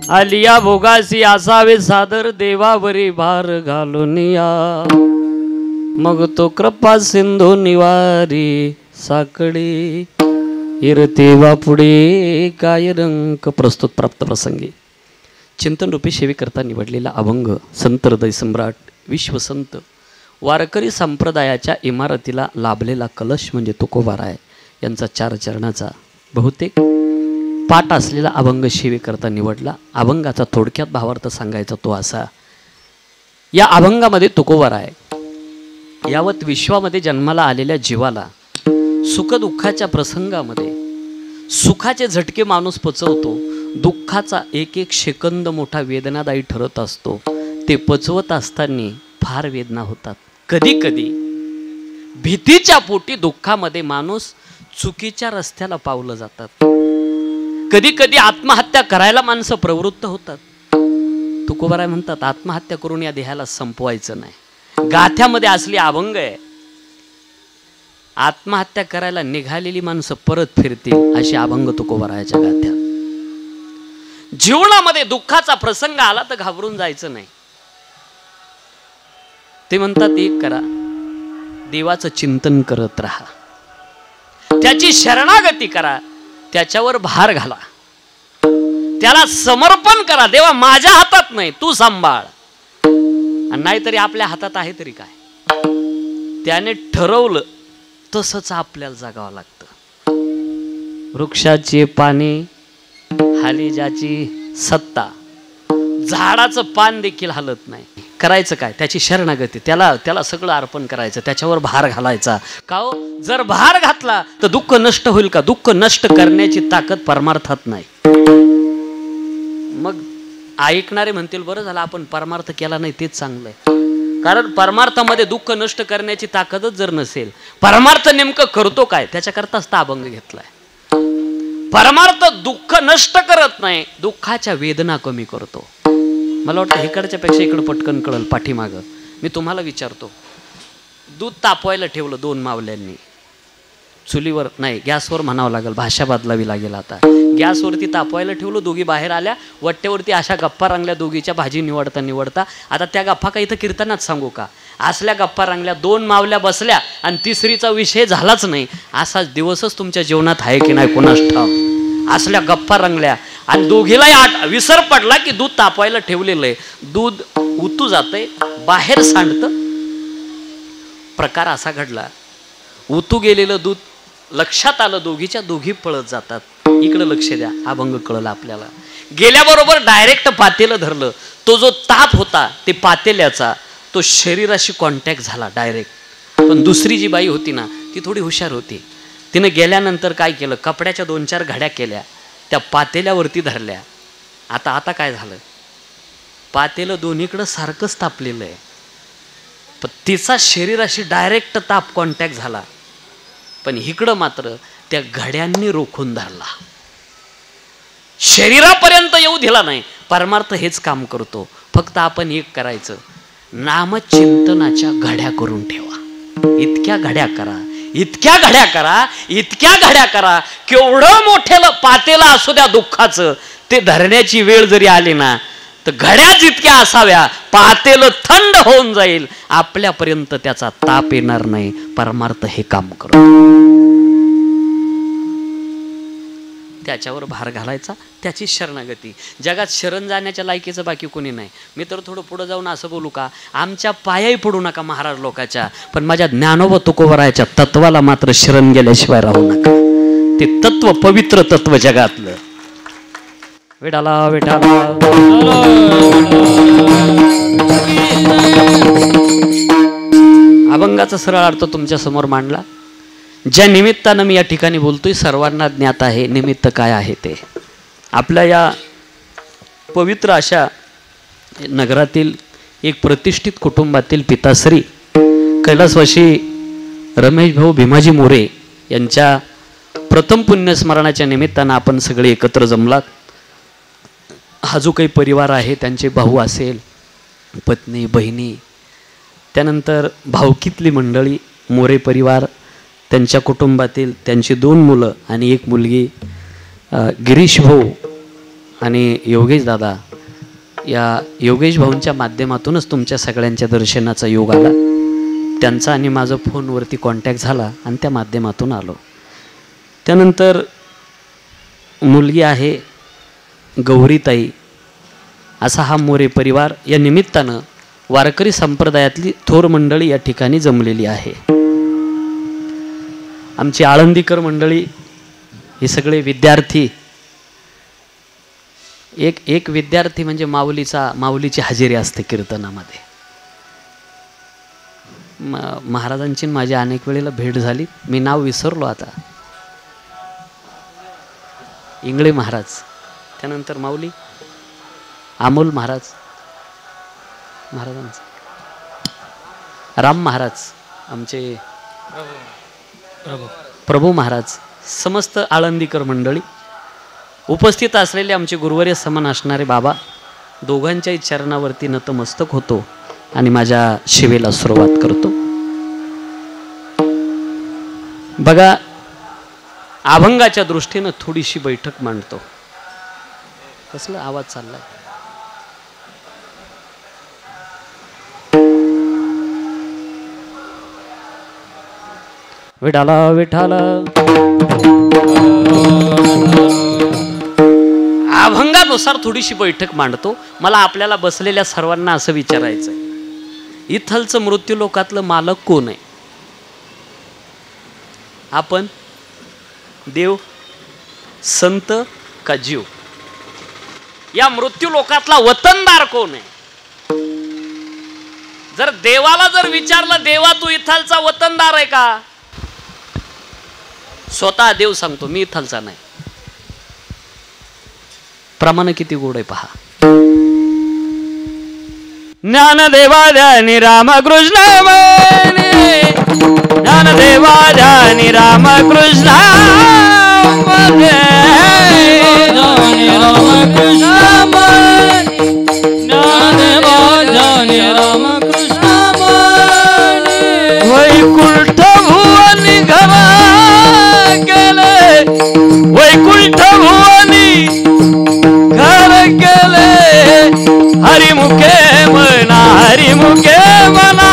आलिया भोगासी असावे सादर देवावरी भार घालून या मग तो कृपा सिंधू निवारी साकडी इरते वापुडे काय रंक. प्रस्तुत प्राप्त प्रसंगी चिंतन रूपी सेवेकरता निवडलेला अभंग संत हृदय सम्राट विश्वसंत वारकरी संप्रदायाच्या इमारतीला लाभलेला कलश म्हणजे तुकोबाराय यांचा 4 चरणाचा बहुतेक पाठ असलेला अभंग सेवेकरता निवडला. अभंगाचा थोडक्यात भावार्थ सांगायचा तो असा. या अभंगामध्ये तुकोबाराय यावत विश्वामध्ये जन्माला आलेल्या जीवाला सुखदुःखाच्या प्रसंगामध्ये सुखाचे झटके माणूस पचवतो, दुःखाचा एक एक सेकंद मोठा वेदनादायी ठरत असतो. ते पचवत असताना फार वेदना होतात. कधी कधी भीतीच्या पोटी दुःखामध्ये माणूस चुकीच्या रस्त्याला पावलं जातात. कधी कधी आत्महत्या करायला माणसं प्रवृत्त होतात. तुकोबाराय म्हणतात आत्महत्या करून या देहाला संपवायचं नाही. गाथ्यामध्ये असली अभंग आहे. आत्महत्या करायला निघालेली माणसं परत फिरतील अशी अभंग तुकोबारायाच्या गाथ्यात. जीवनामध्ये दुःखाचा प्रसंग आला तर घाबरून जायचं नाही. ते म्हणतात एक करा, देवाचं चिंतन करत राहा, त्याची शरणागती करा, त्याच्यावर भार घाला, त्याला समर्पण करा. देवा माझ्या हातात नाही, तू सांभाळ. आणि नाहीतरी आपल्या हातात आहे तरी काय. त्याने ठरवलं तसंच आपल्याला जगावं लागतं. वृक्षाची पाने हाली ज्याची सत्ता, झाडाचं पान देखील हलत नाही. करायचं काय, त्याची शरणागती, त्याला सगळं अर्पण करायचं, त्याच्यावर भार घालायचा. का हो, जर भार घातला तर दुःख नष्ट होईल का? दुःख नष्ट करण्याची ताकद परमार्थात नाही. मग ऐकणारे म्हणतील बरं झालं आपण परमार्थ केला नाही, तेच चांगलं आहे. कारण परमार्थामध्ये दुःख नष्ट करण्याची ताकदच जर नसेल, परमार्थ नेमकं करतो काय, त्याच्याकरताच हा अभंग घेतलाय. परमार्थ दुःख नष्ट करत नाही, दुःखाच्या वेदना कमी करतो. मला वाटतं इकडच्या पेक्षा इकडं पटकन कळल पाठीमागं. मी तुम्हाला विचारतो, दूध तापवायला ठेवलं 2 मावल्यांनी, चुलीवर नाही गॅसवर म्हणावं लागेल, भाषा बदलावी लागेल. आता गॅसवरती तापवायला ठेवलं, दोघी बाहेर आल्या, वट्ट्यावरती अशा गप्पा रंगल्या दोघीच्या, भाजी निवडता. आता त्या गप्पा का इथं कीर्तनात सांगू का? असल्या गप्पा रंगल्या, 2 मावल्या बसल्या आणि तिसरीचा विषय झालाच नाही. असाच दिवसच तुमच्या जीवनात आहे की नाही कोणास ठाव. असल्या गप्पा रंगल्या आणि दोघीलाही विसर पडला की दूध तापवायला ठेवलेलं आहे, दूध उतू जातंय, बाहेर सांडतं. प्रकार असा घडला, उतू गेलेलं दूध लक्षात आलं, दोघीच्या दोघी पळत जातात. इकडं लक्ष द्या, अभंग कळला आपल्याला. गेल्याबरोबर डायरेक्ट पातेलं धरलं. तो जो ताप होता ते पातेल्याचा तो शरीराशी कॉन्टॅक्ट झाला डायरेक्ट. पण दुसरी जी बाई होती ना ती थोडी हुशार होती. तिने गेल्यानंतर काय केलं, कपड्याच्या 2-4 घड्या केल्या, त्या पातेल्यावरती धरल्या. आता काय झालं, पातेलं दोन्हीकडं सारखंच तापलेलं आहे, पण तिचा शरीराशी डायरेक्ट ताप कॉन्टॅक्ट झाला. पण इकडं मात्र त्या घड्यांनी रोखून धरला, शरीरापर्यंत येऊ दिला नाही. परमार्थ हेच काम करतो. फक्त आपण एक करायचं, नामचिंतनाच्या घड्या करून ठेवा. इतक्या घड्या करा, इतक्या घड्या करा, इतक्या घड्या करा, केवढं मोठं पातेलं असू द्या दुःखाचं, ते धरण्याची वेळ जरी आली ना तर घड्या जितक्या असाव्या, पातेलं थंड होऊन जाईल, आपल्यापर्यंत त्याचा ताप येणार नाही. परमार्थ हे काम करतो. त्याच्यावर भार घालायचा, त्याची शरणागती. जगात शरण जाण्याच्या लायकीचं बाकी कोणी नाही. मी तर थोडं पुढे जाऊन असं बोलू का, आमच्या पायाही पडू नका महाराज लोकाच्या, पण माझ्या ज्ञानोबा तुकोबारायाच्या तत्वाला मात्र शरण गेल्याशिवाय राहू नका. ते तत्व पवित्र तत्व जगातलं. विठाला विठाला. अभंगाचा सरळ अर्थ तुमच्या समोर मांडला. ज्या निमित्तानं मी या ठिकाणी बोलतोय सर्वांना ज्ञात आहे निमित्त काय आहे ते. आपल्या या पवित्र अशा नगरातील एक प्रतिष्ठित कुटुंबातील पिताश्री कैलासवासी रमेश भाऊ भीमाजी मोरे यांच्या प्रथम पुण्यस्मरणाच्या निमित्तानं आपण सगळे एकत्र जमलात. हा जो काही परिवार आहे, त्यांचे भाऊ असेल, पत्नी, बहिणी, त्यानंतर भावकीतली मंडळी, मोरे परिवार, त्यांच्या कुटुंबातील त्यांची 2 मुलं आणि 1 मुलगी, गिरीश भाऊ आणि योगेश दादा, या योगेश भाऊंच्या माध्यमातूनच तुमच्या सगळ्यांच्या दर्शनाचा योग आला. त्यांचा आणि माझं फोनवरती कॉन्टॅक्ट झाला आणि त्या माध्यमातून आलो. त्यानंतर मुलगी आहे गौरीताई, असा हा मोरे परिवार. या निमित्तानं वारकरी संप्रदायातली थोर मंडळी या ठिकाणी जमलेली आहे. आमची आळंदीकर मंडळी, हे सगळे विद्यार्थी. एक विद्यार्थी म्हणजे माऊलीची हजेरी असते कीर्तनामध्ये. महाराजांची माझी अनेक वेळेला भेट झाली. मी नाव विसरलो आता. इंगळे महाराज, त्यानंतर माऊली अमोल महाराजांचं राम महाराज, आमचे प्रभू महाराज, समस्त आळंदीकर मंडळी, उपस्थित असलेले आमचे गुरुवर्य समान असणारे बाबा, दोघांच्याही चरणावरती नतमस्तक होतो आणि माझ्या शिवेला सुरुवात करतो. बघा, अभंगाच्या दृष्टीनं थोडीशी बैठक मांडतो. कसला आवाज चाललाय? विठाला विठाला. अभंगानुसार थोडीशी बैठक मांडतो. मला आपल्याला बसलेल्या सर्वांना असं विचारायचं, इथलचं मृत्यूलोकातलं मालक कोण आहे? आपण, देव, संत का जीव? या मृत्यूलोकातला वतनदार कोण आहे? जर देवाला जर विचारलं, देवा तू इथलचा वतनदार आहे का? स्वतः देव सांगतो, मी इथलचा नाही. प्रमाण किती गोड आहे पहा. ज्ञानदेवा ध्यानी रामकृष्ण म्हणे, ज्ञानदेवा ध्यानी रामकृष्ण म्हणे, रामकृष्ण म्हणे, ज्ञानदेवा ध्यानी रामकृष्ण म्हणे. वैकुंठ भुवनी घरा गेले, वैकुंठ भुवनी घर गेले, हरिमुखे म्हणा, हरिमुखे म्हणा,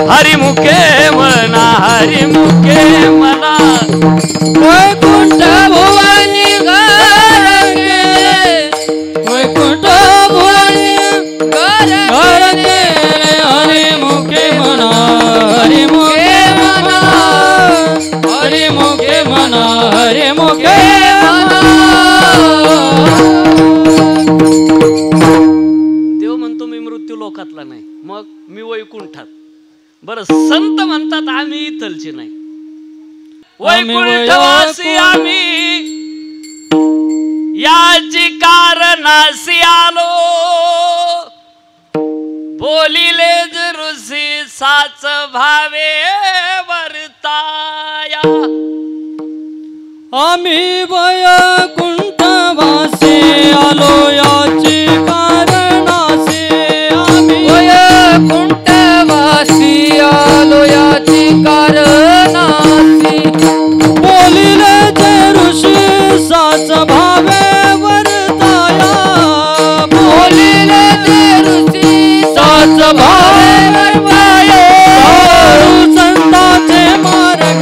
हरिमुखे म्हणा, हरिमुखे म्हणा. वैकुंठ भुवनी घर गेले, वैकुंठ भुवनी घर गेले, हरिमुखे म्हणा, हरिमुखे म्हणा, हरिमुखे म्हणा, हरिमुखे म्हणा. देव म्हणतो मी मृत्यू लोकातला नाही, मग मी वैकुंठात. बरं, संत म्हणतात आम्ही इथलचे नाही, वैकुंठवासी आम्ही, याची कारणासी आलो. बोलिले जरुसी साच भावे वर्ताया. आम्ही वैकुंठवासी आलो, याची कारणासी. आम्ही वैकुंठवासी आलो, याची कारणासी. बोलिले ते ऋषी साच भावे वर्ताया. बोलिले ते ऋषी साच भावे वर्ताया. धारू संतांचे मार्ग,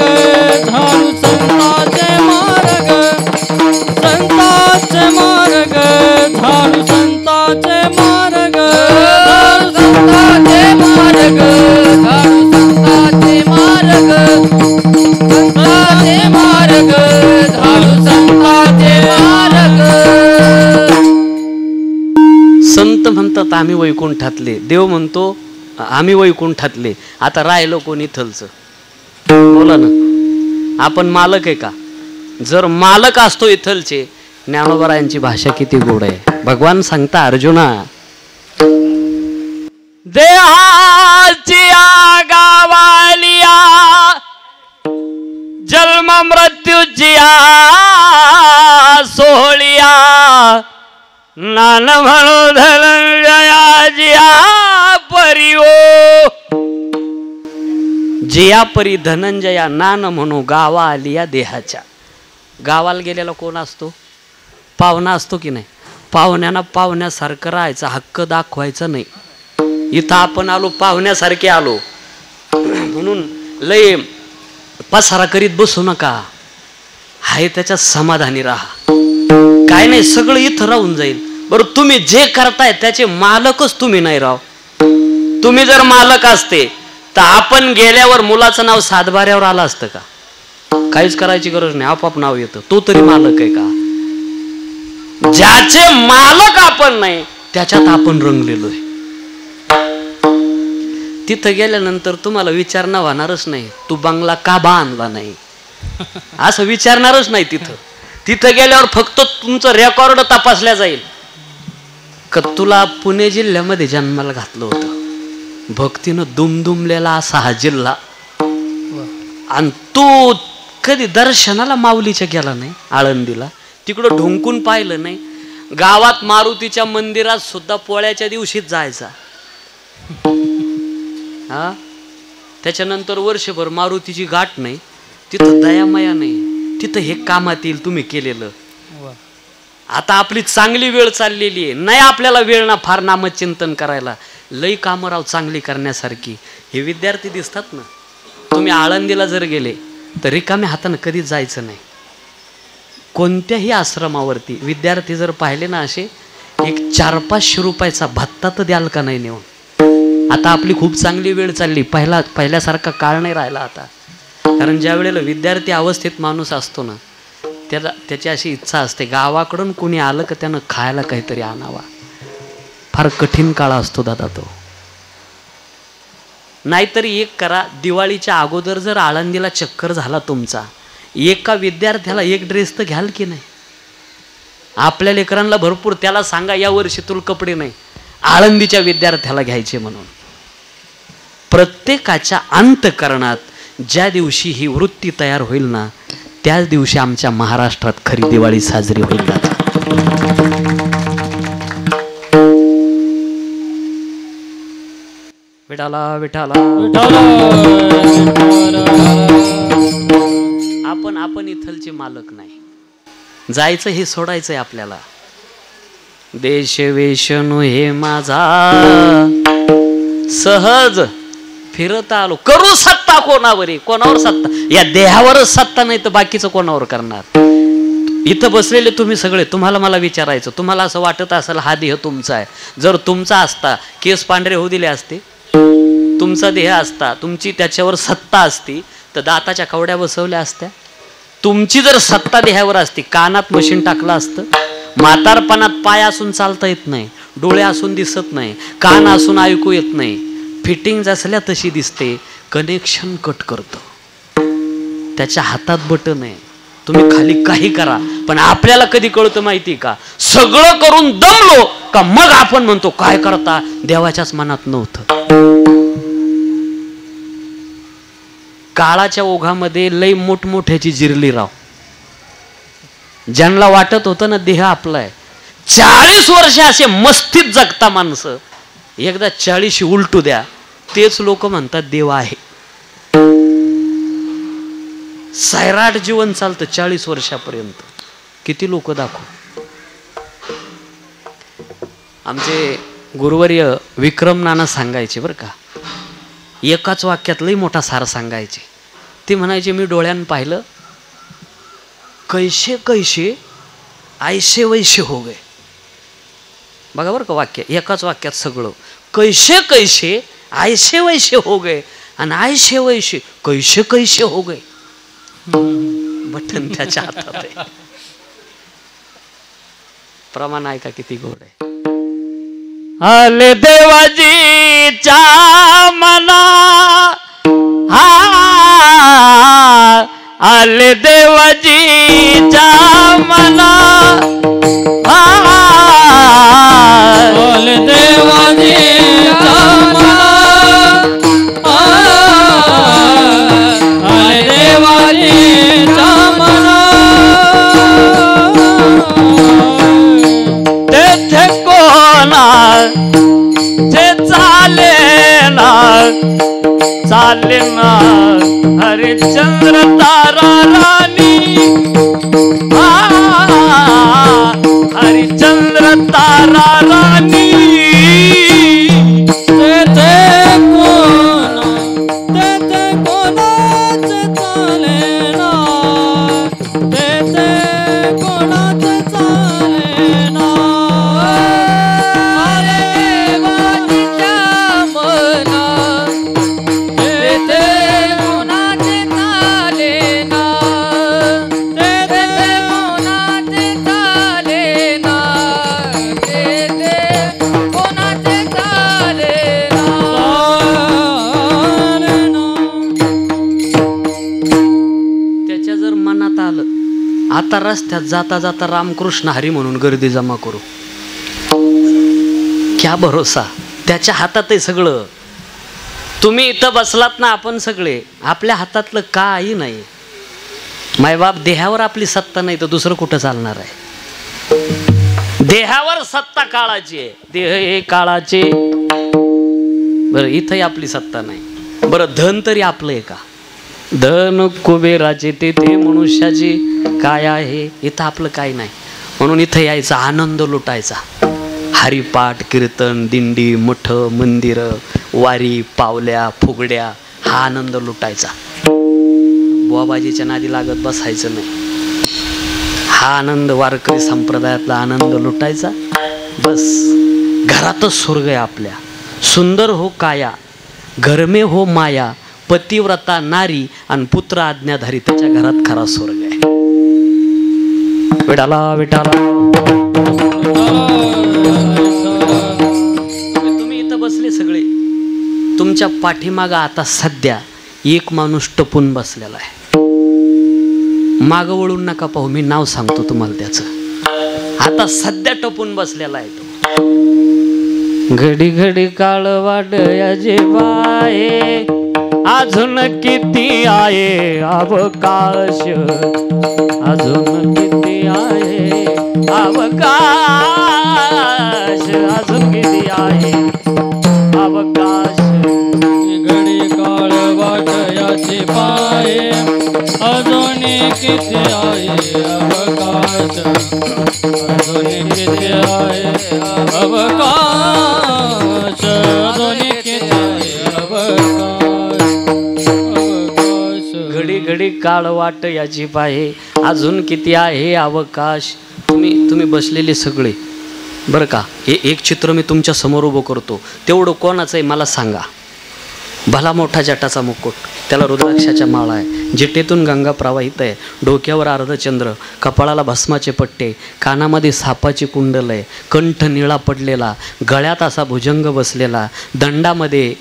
धारू संतांचे मार्ग, संतांचे मार्ग, धारू संतांचे मार्ग, धारू संतांचे मार्ग, धारू संतांचे मार्ग, संतांचे मार्ग, धारू संतांचे मार्ग. संत म्हणतात आम्ही वैकुंठातले, देव म्हणतो आम्ही वैकुंठातले. आता राहिलो कोणी इथलचं? बोला ना, आपण मालक आहे का? जर मालक असतो इथलचे, ज्ञानोबरायांची भाषा किती गोड आहे. भगवान सांगता अर्जुना, देहाची गावालिया, जन्म मृत्यूची सोहळिया, नान म्हणू धनंजया परिओ. जिया परी धनंजया नान म्हणू गावा आलिया देहाच्या. गावाला गेलेला कोण असतो? पाहुणा असतो की नाही, पाहुण्यांना पाहुण्यासारखं राहायचा, हक्क दाखवायचा नाही. इथं आपण आलो पाहुण्यासारखे आलो म्हणून लय पसारा करीत बसू नका. हाय त्याच्यात समाधानी राहा. काय नाही, सगळं इथं राहून जाईल. बरं, तुम्ही जे करताय त्याचे मालकच तुम्ही नाही राव. तुम्ही जर मालक असते तर आपण गेल्यावर मुलाचं नाव सातबाऱ्यावर आलं असतं का? काहीच करायची गरज नाही, आपोआप नाव येतं. तो तरी मालक आहे का? ज्याचे मालक आपण नाही त्याच्यात आपण रंगलेलो आहे. तिथं गेल्यानंतर तुम्हाला विचारणं होणारच नाही, तू बंगला का बांधला नाही असं विचारणारच नाही. तिथं गेल्यावर फक्त तुमचं रेकॉर्ड तपासल्या जाईल. का तुला पुणे जिल्ह्यामध्ये जन्माला घातलं होतं, भक्तीनं दुमदुमलेला असा हा जिल्हा, आणि तू कधी दर्शनाला माऊलीच्या गेला नाही, आळंदीला तिकडं ढुंकून पाहिलं नाही. गावात मारुतीच्या मंदिरात सुद्धा पोळ्याच्या दिवशीच जायचा. हा, त्याच्यानंतर वर्षभर मारुतीची गाठ नाही. तिथं दयामया नाही, तिथं हे कामात येईल तुम्ही केलेलं. आता आपली चांगली वेळ चाललेली आहे, नाही आपल्याला वेळ ना फार नामचिंतन करायला. लई कामं राव चांगली करण्यासारखी. हे विद्यार्थी दिसतात ना, तुम्ही आळंदीला जर गेले तर रिकाम्या हातानं कधीच जायचं नाही. कोणत्याही आश्रमावरती विद्यार्थी जर पाहिले ना असे, एक 400-500 रुपयाचा भत्ता तर द्याल का नाही नेऊन. आता आपली खूप चांगली वेळ चालली, पहिल्यासारखा काळ नाही राहिला आता. कारण ज्या वेळेला विद्यार्थी अवस्थेत माणूस असतो ना, त्याची अशी इच्छा असते गावाकडून कोणी आलं का त्यानं खायला काहीतरी आणावा. फार कठीण काळ असतो दादा तो. नाहीतरी एक करा, दिवाळीच्या अगोदर जर आळंदीला चक्कर झाला तुमचा, एका विद्यार्थ्याला एक ड्रेस तर घ्याल की नाही. आपल्या लेकरांना भरपूर, त्याला सांगा या वर्षी तुला कपडे नाही, आळंदीच्या विद्यार्थ्याला घ्यायचे म्हणून. प्रत्येकाच्या अंतःकरणात ज्या दिवशी ही वृत्ती तयार होईल ना, त्याच दिवशी आमच्या महाराष्ट्रात खरी दिवाळी साजरी होईल. विठाला विठाला आपण इथलचे मालक नाही. जायचं हे सोडायचंय आपल्याला. देश वेशनु हे माझा सहज फिरता आलो, करू सत्ता कोणावर, कोणावर सत्ता, या देहावरच सत्ता नाही तर बाकीचं कोणावर करणार. इथं बसलेले तुम्ही सगळे, तुम्हाला मला विचारायचं, तुम्हाला असं वाटत असेल हा देह तुमचा आहे. जर तुमचा असता, केस पांढरे होऊ दिले असते, तुमचा देह असता, तुमची त्याच्यावर सत्ता असती तर दाताच्या कवड्या बसवल्या असत्या. तुमची जर सत्ता देहावर असती, कानात मशीन टाकलं असतं. म्हातारपणात पाय असून चालता येत नाही, डोळे असून दिसत नाही, कान असून ऐकू येत नाही, फिटिंग असल्या तशी दिसते, कनेक्शन कट करतो. त्याच्या हातात बटन आहे, तुम्ही खाली काही करा. पण आपल्याला कधी कळतं माहिती का, सगळं करून दमलो का मग आपण म्हणतो काय करता, देवाच्याच मनात नव्हतं. काळाच्या ओघामध्ये लई मोठमोठ्याची जिरली राव. ज्यांना वाटत होतं ना देह आपला आहे, 40 वर्ष असे मस्तीत जगता माणसं, एकदा 40 उलटू द्या, तेच लोक म्हणतात देव आहे. सैराट जीवन चालतं 40 वर्षापर्यंत. किती लोक दाखव. आमचे गुरुवर्य विक्रम नाना सांगायचे बरं का, एकाच वाक्यात लई मोठा सार सांगायचे. ते म्हणायचे, मी डोळ्यानं पाहिलं, कैसे कैसे ऐसे वैसे हो गए. बघा बरं का वाक्य, एकाच वाक्यात सगळं. कैसे कैसे ऐसे वैसे हो गए आणि ऐसे वैसे कैसे कैसे हो गए. बटन त्याच्या हातात आहे. प्रमाण आहे का किती गोड आहे. आले देवाजीच्या मना, आले देवाजीच्या मना, आले देवाजीच्या मना, आले देवाजीच्या मना. तेथे कोणा ते चाले ना, चाले ना हरिश्चंद्र तारा राणी. तारा राणी तेथे कोणाचे चालेना, तेथे कोणाचे चालेना. अरे वाटीच्या मना तेथे कोणाचे चालेना, तेथे कोणाचे चालेना, तेथे कोणाचे चालेना. त्याच्या जर मनात आलं आता रस्त्यात जाता जाता रामकृष्ण हरी म्हणून गर्दी जमा करू, क्या भरोसा, त्याच्या हातात आहे सगळं. तुम्ही इथं बसलात ना, आपण सगळे आपल्या हातातलं काही नाही. मायबाप देहावर आपली सत्ता नाही तर दुसरं कुठं चालणार आहे. देहावर सत्ता काळाची आहे, देह हे काळाचे. बरं इथंही आपली सत्ता नाही. बरं धन तरी आपलं आहे का? धन कुबेराचे तेथे मनुष्याची काय आहे, इथं आपलं काही नाही. म्हणून इथं यायचा, आनंद लुटायचा. हरिपाठ, कीर्तन, दिंडी, मठ, मंदिर, वारी, पावल्या, फुगड्या, हा आनंद लुटायचा. बुवाबाजीच्या नादी लागत बसायचं नाही. हा आनंद वारकरी संप्रदायातला आनंद लुटायचा. बस घरातच स्वर्ग आहे आपल्या. सुंदर हो काया, घरमे हो माया, पतिव्रता नारी आणि पुत्र आज्ञाधारी, त्याच्या घरात खरा स्वर्ग आहे. विठाला विठाला. तुम्ही इथं बसले सगळे, तुमच्या पाठीमागं आता सध्या एक माणूस टपून बसलेला आहे. मागं वळून नका पाहू, मी नाव सांगतो तुम्हाला त्याचं. आता सध्या टपून बसलेला आहे तो. घडी घडी काळ वाट याचे बाये, अजून किती आहे अवकाश, अजून किती आहे अवकाश, अजून किती आहे अवकाश. घडी काळ वाट याचे पाये, अजून किती आहे अवकाश, अजून किती आहे अवकाश, अजून किती आहे अवकाश, अवकाश. घडी घडी काळ वाट याची पाहे, अजून किती आहे अवकाश. तुम्ही बसलेले सगळे बरं का, हे एक चित्र मी तुमच्या समोर उभं करतो. तेवढं कोणाचं आहे मला सांगा. भला मोठा जटाचा मुकुट, त्याला रुद्राक्षाच्या माळा आहे, जिटेतून गंगा प्रवाहित आहे, डोक्यावर अर्धचंद्र, कपाळाला भस्माचे पट्टे, कानामध्ये सापाची कुंडल आहे, कंठ निळा पडलेला, गळ्यात असा भुजंग बसलेला, दंडामध्ये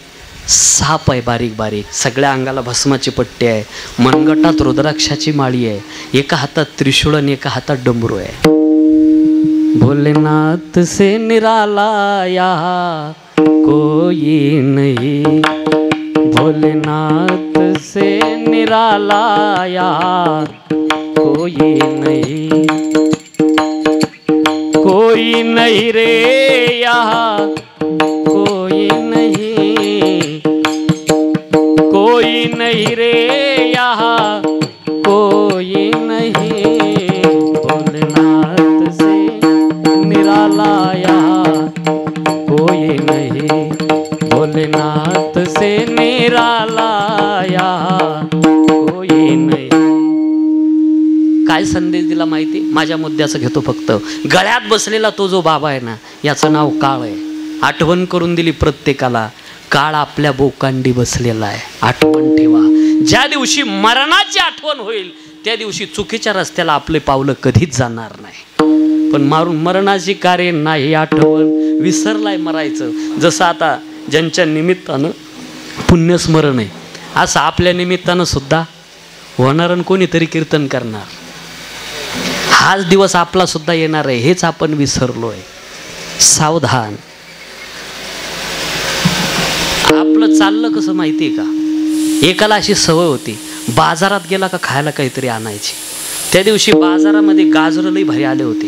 साप आहे बारीक बारीक, सगळ्या अंगाला भस्माची पट्टी आहे, मनगटात रुद्राक्षाची माळी आहे, एका हातात त्रिशूळ आणि एका हातात डमरू आहे. भोलेनाथ से निराला यहाँ कोई नहीं, भोलेनाथ से निराला यहाँ कोई नहीं, कोई नहीं रे यहाँ कोई नहीं, कोई नहीं रे यहाँ कोई नहीं, भोलेनाथ से निराला यहाँ कोई नहीं, भोलेनाथ से निराला यहाँ कोई नहीं. काय संदेश दिला माहिती? माझ्या मुद्द्याचं घेतो फक्त. गळ्यात बसलेला तो जो बाबा आहे ना, याचं नाव काळ आहे. आठवण करून दिली प्रत्येकाला, काळ आपल्या बोकांडी बसलेला आहे. आठवण ठेवा. ज्या दिवशी मरणाची आठवण होईल त्या दिवशी चुकीच्या रस्त्याला आपले पावलं कधीच जाणार नाही. पण मारून मरणाची कार्य नाही आठवण, विसरलाय मरायचं. जसं आता ज्यांच्या निमित्तानं पुण्यस्मरण आहे, असं आपल्या निमित्तानं सुद्धा होणार आणि कोणीतरी कीर्तन करणार. हाच दिवस आपला सुद्धा येणार आहे, हेच आपण विसरलोय. सावधान. आपलं चाललं कसं माहिती आहे का? एकाला अशी सवय होती, बाजारात गेला का खायला काहीतरी आणायची. त्या दिवशी बाजारामध्ये गाजरं लई भारी आले होते,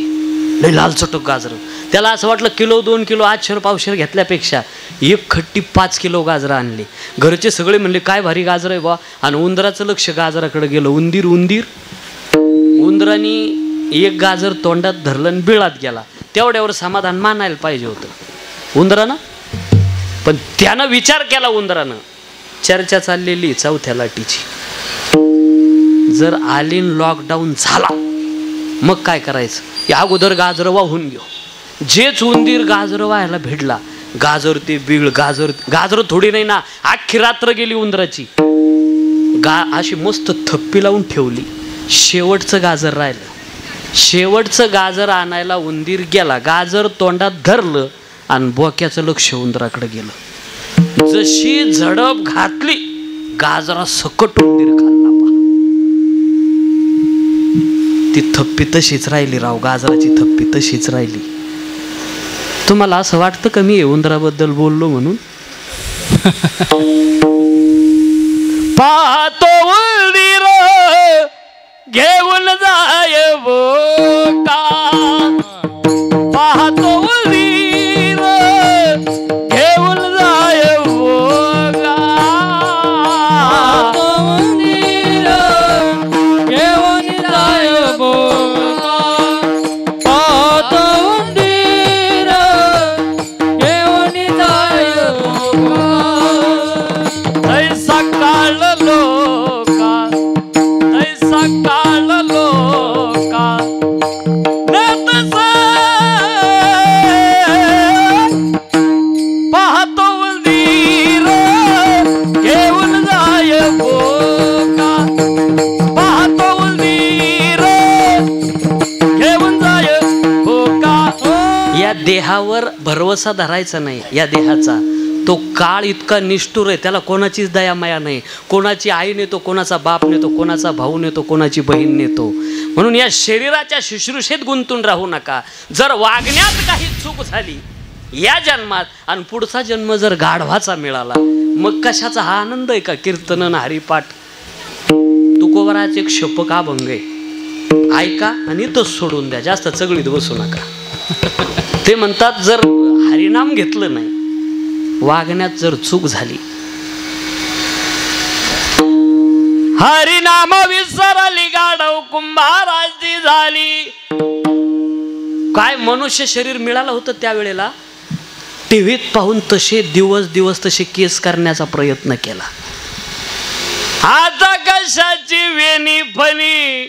लई लाल चटक गाजरं. त्याला असं वाटलं किलो 2 किलो 800 पावशेर घेतल्यापेक्षा एक खट्टी 5 किलो गाजरं आणली. घरचे सगळे म्हणले काय भारी गाजर आहे बा. आणि उंदराचं लक्ष गाजराकडे गेलं. उंदीर उंदराने एक गाजर तोंडात धरलं आणि बिळात गेला. तेवढ्यावर समाधान मानायला पाहिजे होतं उंदरानं. पण त्यानं विचार केला उंदरानं, चर्चा चाललेली चौथ्या लाटीची, जर आलीन लॉकडाऊन झाला मग काय करायचं, या अगोदर गाजर वाहून घेऊ. जेच उंदीर गाजर व्हायला भेटला, गाजर ते बीळ, गाजर थोडी नाही ना, अख्खी रात्र गेली उंदराची. अशी मस्त थप्पी लावून ठेवली. शेवटचं गाजर राहिलं. शेवटचं गाजर आणायला उंदीर गेला, गाजर तोंडात धरलं आणि बोक्याचं लक्ष उंदराकडे गेलं. जशी झडप घातली, गाजरा सकट उंदीर खाल्ला. ती थप्पी तशीच राहिली राव, गाजराची थप्पी तशीच राहिली. तुम्हाला असं वाटतं का मी उंदराबद्दल बोललो म्हणून? पाहतो उंदीर घेऊन जाय बोका, पाहतो उंदीर घेऊन जाय बोका, उंदीर घेऊन जाय बोका, पाहतो उंदीर घेऊन जाय बोका. ऐसा काळ लोका, ऐसा काळ लोका, पाहतो उंदीर घेऊन जाय बोका, पाहतो उंदीर घेऊन जाय बोका. या देहावर भरवसा धरायचा नाही. या देहाचा तो काळ इतका निष्ठुर आहे, त्याला कोणाचीच दया माया नाही. कोणाची आई नेतो, कोणाचा बाप नेतो, कोणाचा भाऊ नेतो, कोणाची बहीण नेतो. म्हणून या शरीराच्या शुश्रूषेत गुंतून राहू नका. जर वागण्यात काही चूक झाली या जन्मात आणि पुढचा जन्म जर गाढवाचा मिळाला, मग कशाचा हा आनंद आहे का कीर्तन हरिपाठ. तुकोबराचे एक शपक अभंग आहे, ऐका आणि इथंच सोडून द्या, जास्त चगळीत बसू नका. ते म्हणतात, जर हरिनाम घेतलं नाही, वागण्यात जर चूक झाली, हरिनाम विसरली गाढव कुंभाराची झाली. काय मनुष्य शरीर मिळालं होतं त्यावेळेला, टीव्हीत पाहून तसे दिवस दिवस तसे केस करण्याचा प्रयत्न केला. आता कशाची वेणी फणी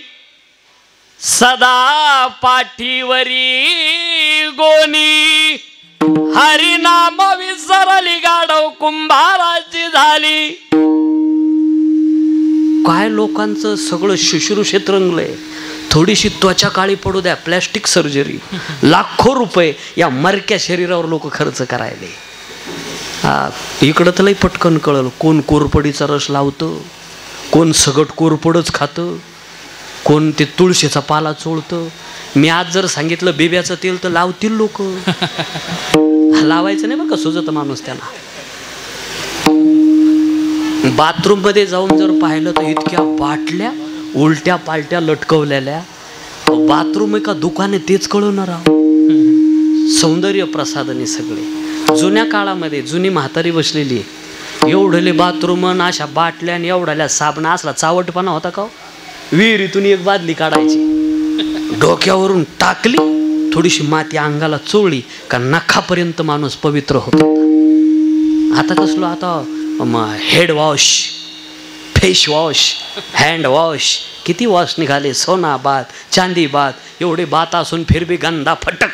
सदा पाठीवरी गोनी, हरिनाम विसरली गाढव कुंभाराची झाली. काय लोकांचं सगळं शुश्रूषेत रंगलंय. थोडीशी त्वचा काळी पडू द्या, प्लॅस्टिक सर्जरी, लाखो रुपये या मरक्या शरीरावर लोक खर्च करायले. इकडं तर लई पटकन कळलं, कोण कोरपडीचा रस लावतं, कोण सगट कोरपडच खातं, कोण ते तुळशीचा पाला चोळतं. मी आज जर सांगितलं बिब्याचं तेल तर लावतील लोक. लावायचं नाही बरं का, सुजत माणूस त्याला. बाथरूम मध्ये जाऊन जर पाहिलं तर इतक्या बाटल्या उलट्या पालट्या लटकवलेल्या. बाथरूम एका दुकाने तेच कळवणार आहोत. सौंदर्य प्रसाधने सगळे. जुन्या काळामध्ये जुनी म्हातारी बसलेली, एवढले बाथरूम अशा बाटल्या आणि एवढ्याला साबणा असला चावटपणा होता का. विहिरीतून एक बादली काढायची, डोक्यावरून टाकली, थोडीशी माती अंगाला चोळली का नखापर्यंत माणूस पवित्र होता. आता कसलो, आता head wash, face wash, hand wash, किती वॉश निघाले. सोना बात, चांदी बात, एवढे बात असून फिर भी गंदा फटक.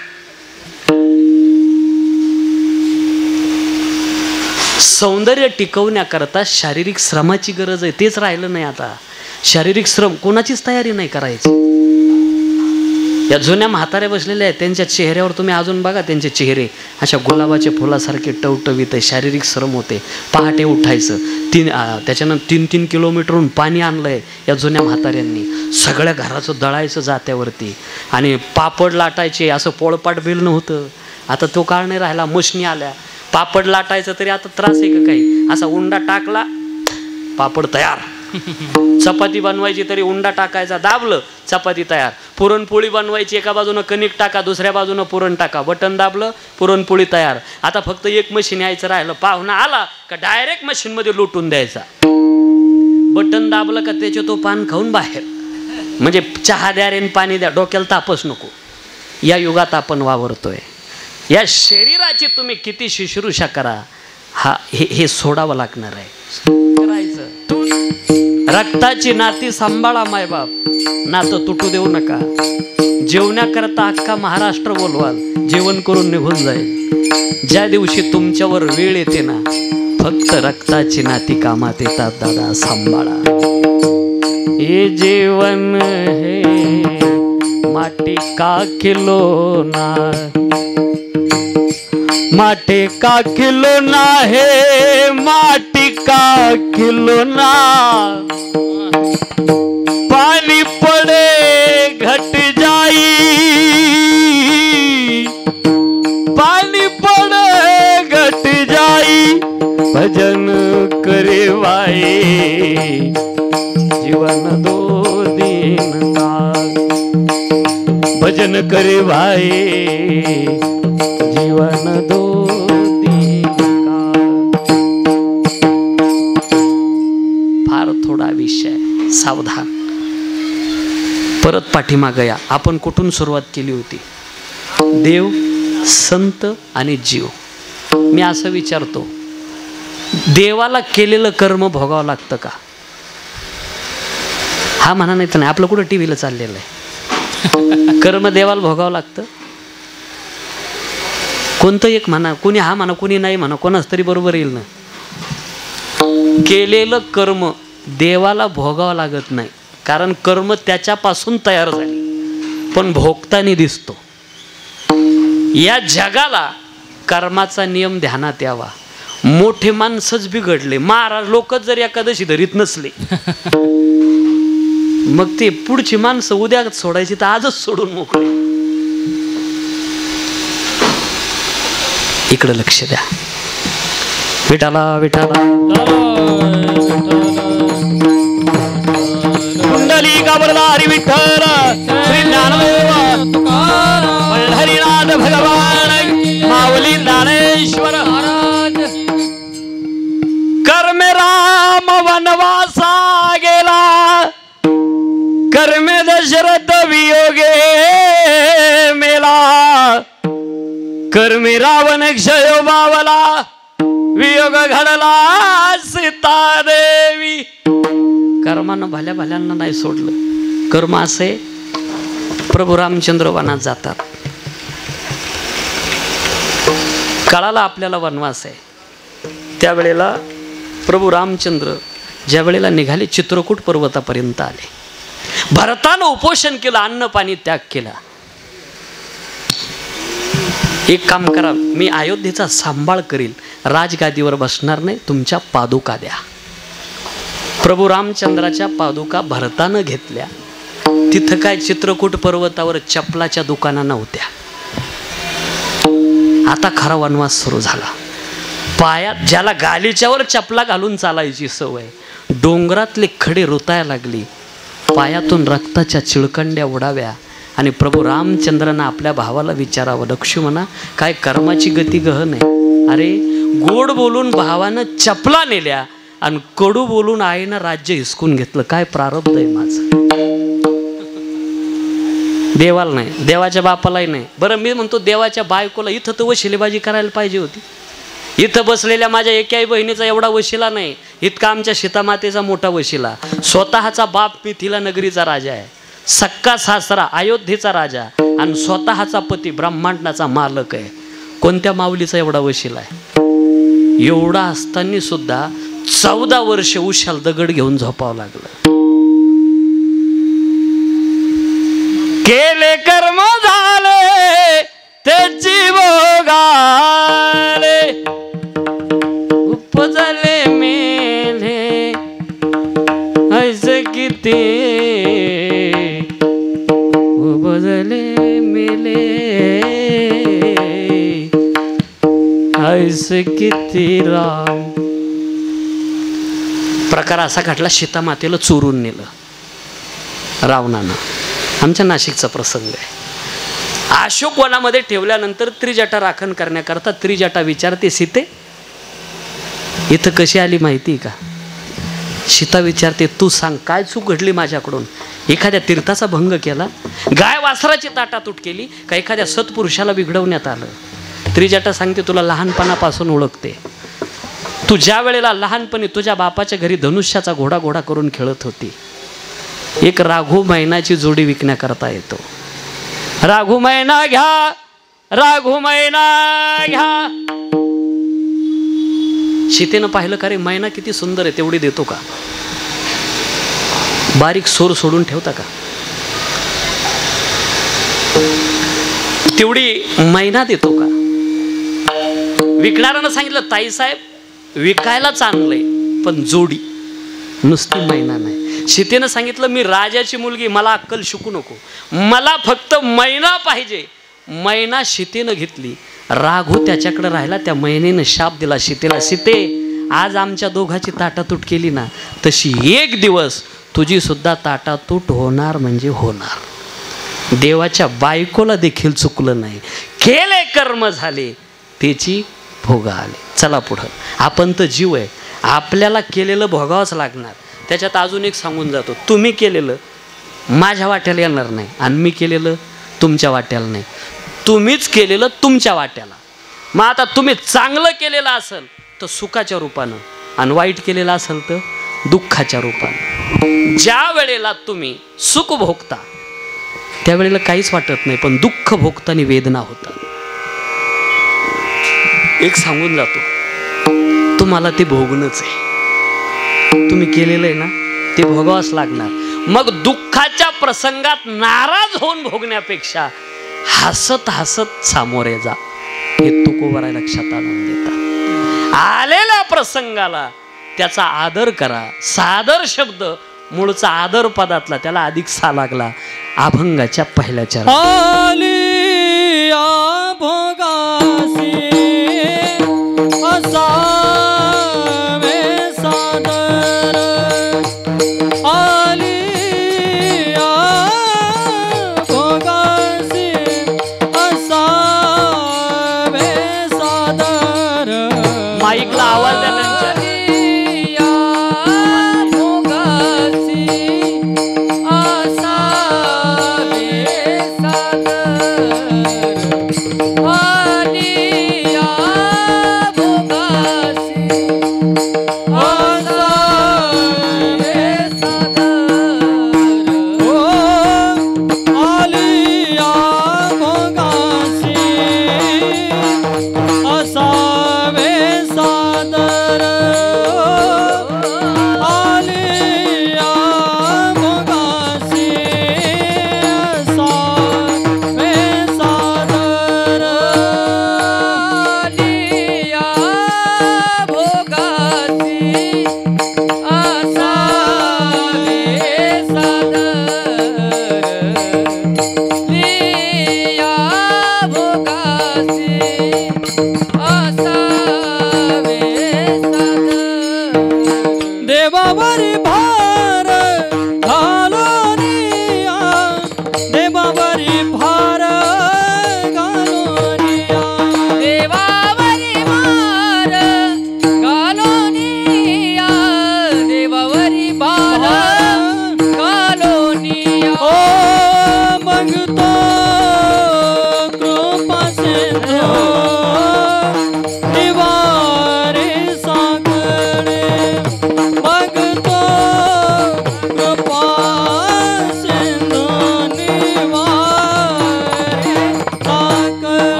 सौंदर्य टिकवण्याकरता शारीरिक श्रमाची गरज आहे, तेच राहिलं नाही आता. शारीरिक श्रम कोणाचीच तयारी नाही करायची. या जुन्या म्हाताऱ्या बसलेल्या आहेत, त्यांच्या चेहऱ्यावर तुम्ही अजून बघा, त्यांचे चेहरे अशा गुलाबाच्या फुलासारखे टवटवीत आहे. शारीरिक श्रम होते. पहाटे उठायचं, त्याच्यानंतर 3-3 किलोमीटरहून पाणी आणलंय या जुन्या म्हाताऱ्यांनी. सगळ्या घराचं दळायचं जात्यावरती आणि पापड लाटायचे. असं पोळपाट बिल नव्हतं. आता तो काळ नाही राहिला, मशनी आल्या. पापड लाटायचं तरी आता त्रास आहे का काही. असा उंडा टाकला, पापड तयार. चपाती बनवायची तरी उंडा टाकायचा, दाबलं चपाती तयार. पुरणपोळी बनवायची, एका बाजूनं कणिक टाका, दुसऱ्या बाजूनं पुरण टाका, बटन दाबलं पुरणपोळी तयार. आता फक्त एक मशीन यायचं राहिलं. पाहुणा आला का डायरेक्ट मशीन मध्ये लुटून द्यायचा. बटन दाबलं का त्याचे तो पान खाऊन बाहेर. म्हणजे चहा द्या रे पाणी द्या, डोक्याला तापच नको. या युगात आपण वावरतोय. या शरीराची तुम्ही किती शुश्रूषा करा, हे सोडावं लागणार आहे. करायचं. रक्ताची नाती सांभाळा मायबाप, नातं तुटू देऊ नका. जेवण्याकरता अख्खा महाराष्ट्र बोलवाल, जेवण करून निघून जाईल. ज्या दिवशी तुमच्यावर वेळ येते ना, फक्त रक्ताची नाती कामात येतात. दादा सांभाळा. हे जीवन है माटी का खिलौना, माटी का खिलौना है, माटी का खिलौना. पानी पड़े घट जाई, पानी पड़े घट जाई. भजन करे वाई, जीवन दो दिन का. भजन करे भाई, जीवन दो दिन का. फार थोडा विषय, सावधान. परत पाठीमागे या. आपण कुठून सुरुवात केली होती? देव, संत आणि जीव. मी असं विचारतो, देवाला केलेलं कर्म भोगावं लागतं का? हा म्हणा, नाही तर नाही. आपलं कुठं टीव्हीला चाललेलं आहे. कर्म देवाला भोगावं लागतं. कोणतं एक म्हणा, कोणी हा म्हणा, कोणी नाही म्हणा, कोणाच तरी बरोबर येईल ना. केलेलं कर्म देवाला भोगावं लागत नाही, कारण कर्म त्याच्यापासून तयार झाली, पण भोगताना दिसतो. या जगाला कर्माचा नियम ध्यानात यावा. मोठे माणसंच बिघडले, महाराज लोकच जर एकादशी धरीत नसले, मग ते पुढची माणसं उद्या सोडायची तर आजच सोडून मोकळे. इकडे लक्ष द्या. विठाला विठाला. कुंडली काबरदारी विठ्ठल श्री ज्ञानदेव पंढरीनाथ भगवान माऊली ज्ञानेश्वर महाराज. कर्मे राम वनवासा गेला, कर्मे दशरथ वियोगे मेला. कर्मे रावण क्षय बावला, वियोग घडला सीता देवी. कर्मानं भल्या भल्यांना नाही सोडलं. कर्म असे प्रभू रामचंद्र वनात जातात. काळाला आपल्याला वनवास आहे. त्यावेळेला प्रभू रामचंद्र ज्या वेळेला निघाले, चित्रकूट पर्वतापर्यंत आले. भरतानं उपोषण केलं, अन्न पाणी त्याग केला. एक काम करा, मी अयोध्येचा सांभाळ करील, राजगादीवर बसणार नाही, तुमच्या पादुका द्या. प्रभू रामचंद्राच्या पादुका भरतानं घेतल्या. तिथं काय चित्रकूट पर्वतावर चपलाच्या दुकाना नव्हत्या. आता खरा वनवास सुरू झाला. पायात ज्याला गालीच्यावर चपला घालून चालायची सवय, डोंगरातले खडे रुतायला लागली. पायातून रक्ताच्या चिळकंड्या उडाव्या आणि प्रभू रामचंद्रांना आपल्या भावाला विचारावं, लक्ष्मणा काय कर्माची गती गहन आहे. अरे गोड बोलून भावानं चपला नेल्या आणि कडू बोलून आईनं राज्य हिसकून घेतलं. काय प्रारब्ध आहे माझं. देवाला नाही, देवाच्या बापालाही नाही. बरं मी म्हणतो, देवाच्या बायकोला इथं तर वशिलेबाजी करायला पाहिजे होती. इथं बसलेल्या माझ्या एकाही बहिणीचा एवढा वशिला नाही, इतका आमच्या सीतामातेचा मोठा वशिला. स्वतःचा बाप मिथिला नगरीचा राजा आहे, सक्का सासरा अयोध्येचा राजा, आणि स्वतःचा पती ब्रह्मांडाचा मालक आहे. कोणत्या माऊलीचा एवढा वशिला आहे? एवढा असताना सुद्धा 14 वर्ष उशाल दगड घेऊन झोपावं लागलं. केले कर्म झाले त्याची भोगाले, उपजले मेले ऐसे किती, उपजले मेले ऐसे किती राम. प्रकार असा घडला, सीतामातेला चोरून नेलं रावणानं. आमच्या नाशिकचा प्रसंग आहे. अशोक वनामध्ये ठेवल्यानंतर त्रिजटा राखण करण्याकरता त्रिजटा विचारते, सीते इथं कशी आली माहिती का? सीता विचारते, तू सांग काय चूक घडली माझ्याकडून? एखाद्या तीर्थाचा भंग केला, गाय वासराची ताटातूट केली, का एखाद्या सत्पुरुषाला बिघडवण्यात आलं? त्रिजटा सांगते, तुला लहानपणापासून ओळखते. तू ज्या वेळेला लहानपणी तुझ्या बापाच्या घरी धनुष्याचा घोडा घोडा करून खेळत होती, एक राघू मैनाची जोडी विकण्याकरता येतो. राघू मैना घ्या, राघू मैना घ्या. सीतेनं पाहिलं का रे, मैना किती सुंदर आहे, तेवढी देतो का? बारीक सोर सोडून ठेवता का? तेवढी मैना देतो का? विकणाऱ्यानं सांगितलं, ताईसाहेब विकायलाच आणलंय, पण जोडी, नुसती मैना नाही. सीतेनं सांगितलं, मी राजाची मुलगी, मला अक्कल शिकू नको, मला फक्त मैना पाहिजे. मैना सीतेनं घेतली. राघू त्याच्याकडे राहिला. त्या मैनेनं शाप दिला सीतेला, सीते आज आमच्या दोघाची ताटातूट केली ना, तशी एक दिवस तुझी सुद्धा ताटातूट होणार म्हणजे होणार. देवाच्या बायकोला देखील चुकलं नाही, केले कर्म झाले त्याची भोग आले. चला पुढं. आपण तर जीव आहे, आपल्याला केलेलं भोगावंच लागणार. त्याच्यात अजून एक सांगून जातो, तुम्ही केलेलं माझ्या वाट्याला येणार नाही आणि मी केलेलं तुमच्या वाट्याला नाही. तुम्हीच केलेलं तुमच्या वाट्याला. मग आता तुम्ही चांगलं केलेलं असेल तर सुखाच्या रूपानं आणि वाईट केलेलं असेल तर दुःखाच्या रूपानं. ज्या वेळेला तुम्ही सुख भोगता त्यावेळेला काहीच वाटत नाही, पण दुःख भोगताना वेदना होतात. एक सांगून जातो, तुम्हाला ते भोगणंच आहे. तुम्ही केलेलं आहे ना, ते भोगावंच लागणार. मग दुःखाच्या प्रसंगात नाराज होऊन भोगण्यापेक्षा हसत हसत सामोरे जा, हे तुकोबाराय लक्षात आणून देतात. आलेल्या प्रसंगाला त्याचा आदर करा. सादर शब्द मूळचा आदर पदातला, त्याला अधिक सा लागला. अभंगाच्या पहिल्या चरण. आली भोगासी असावे सादर, आली भोगासी असावे सादर. माईकला आवाज द्या त्यांच्या.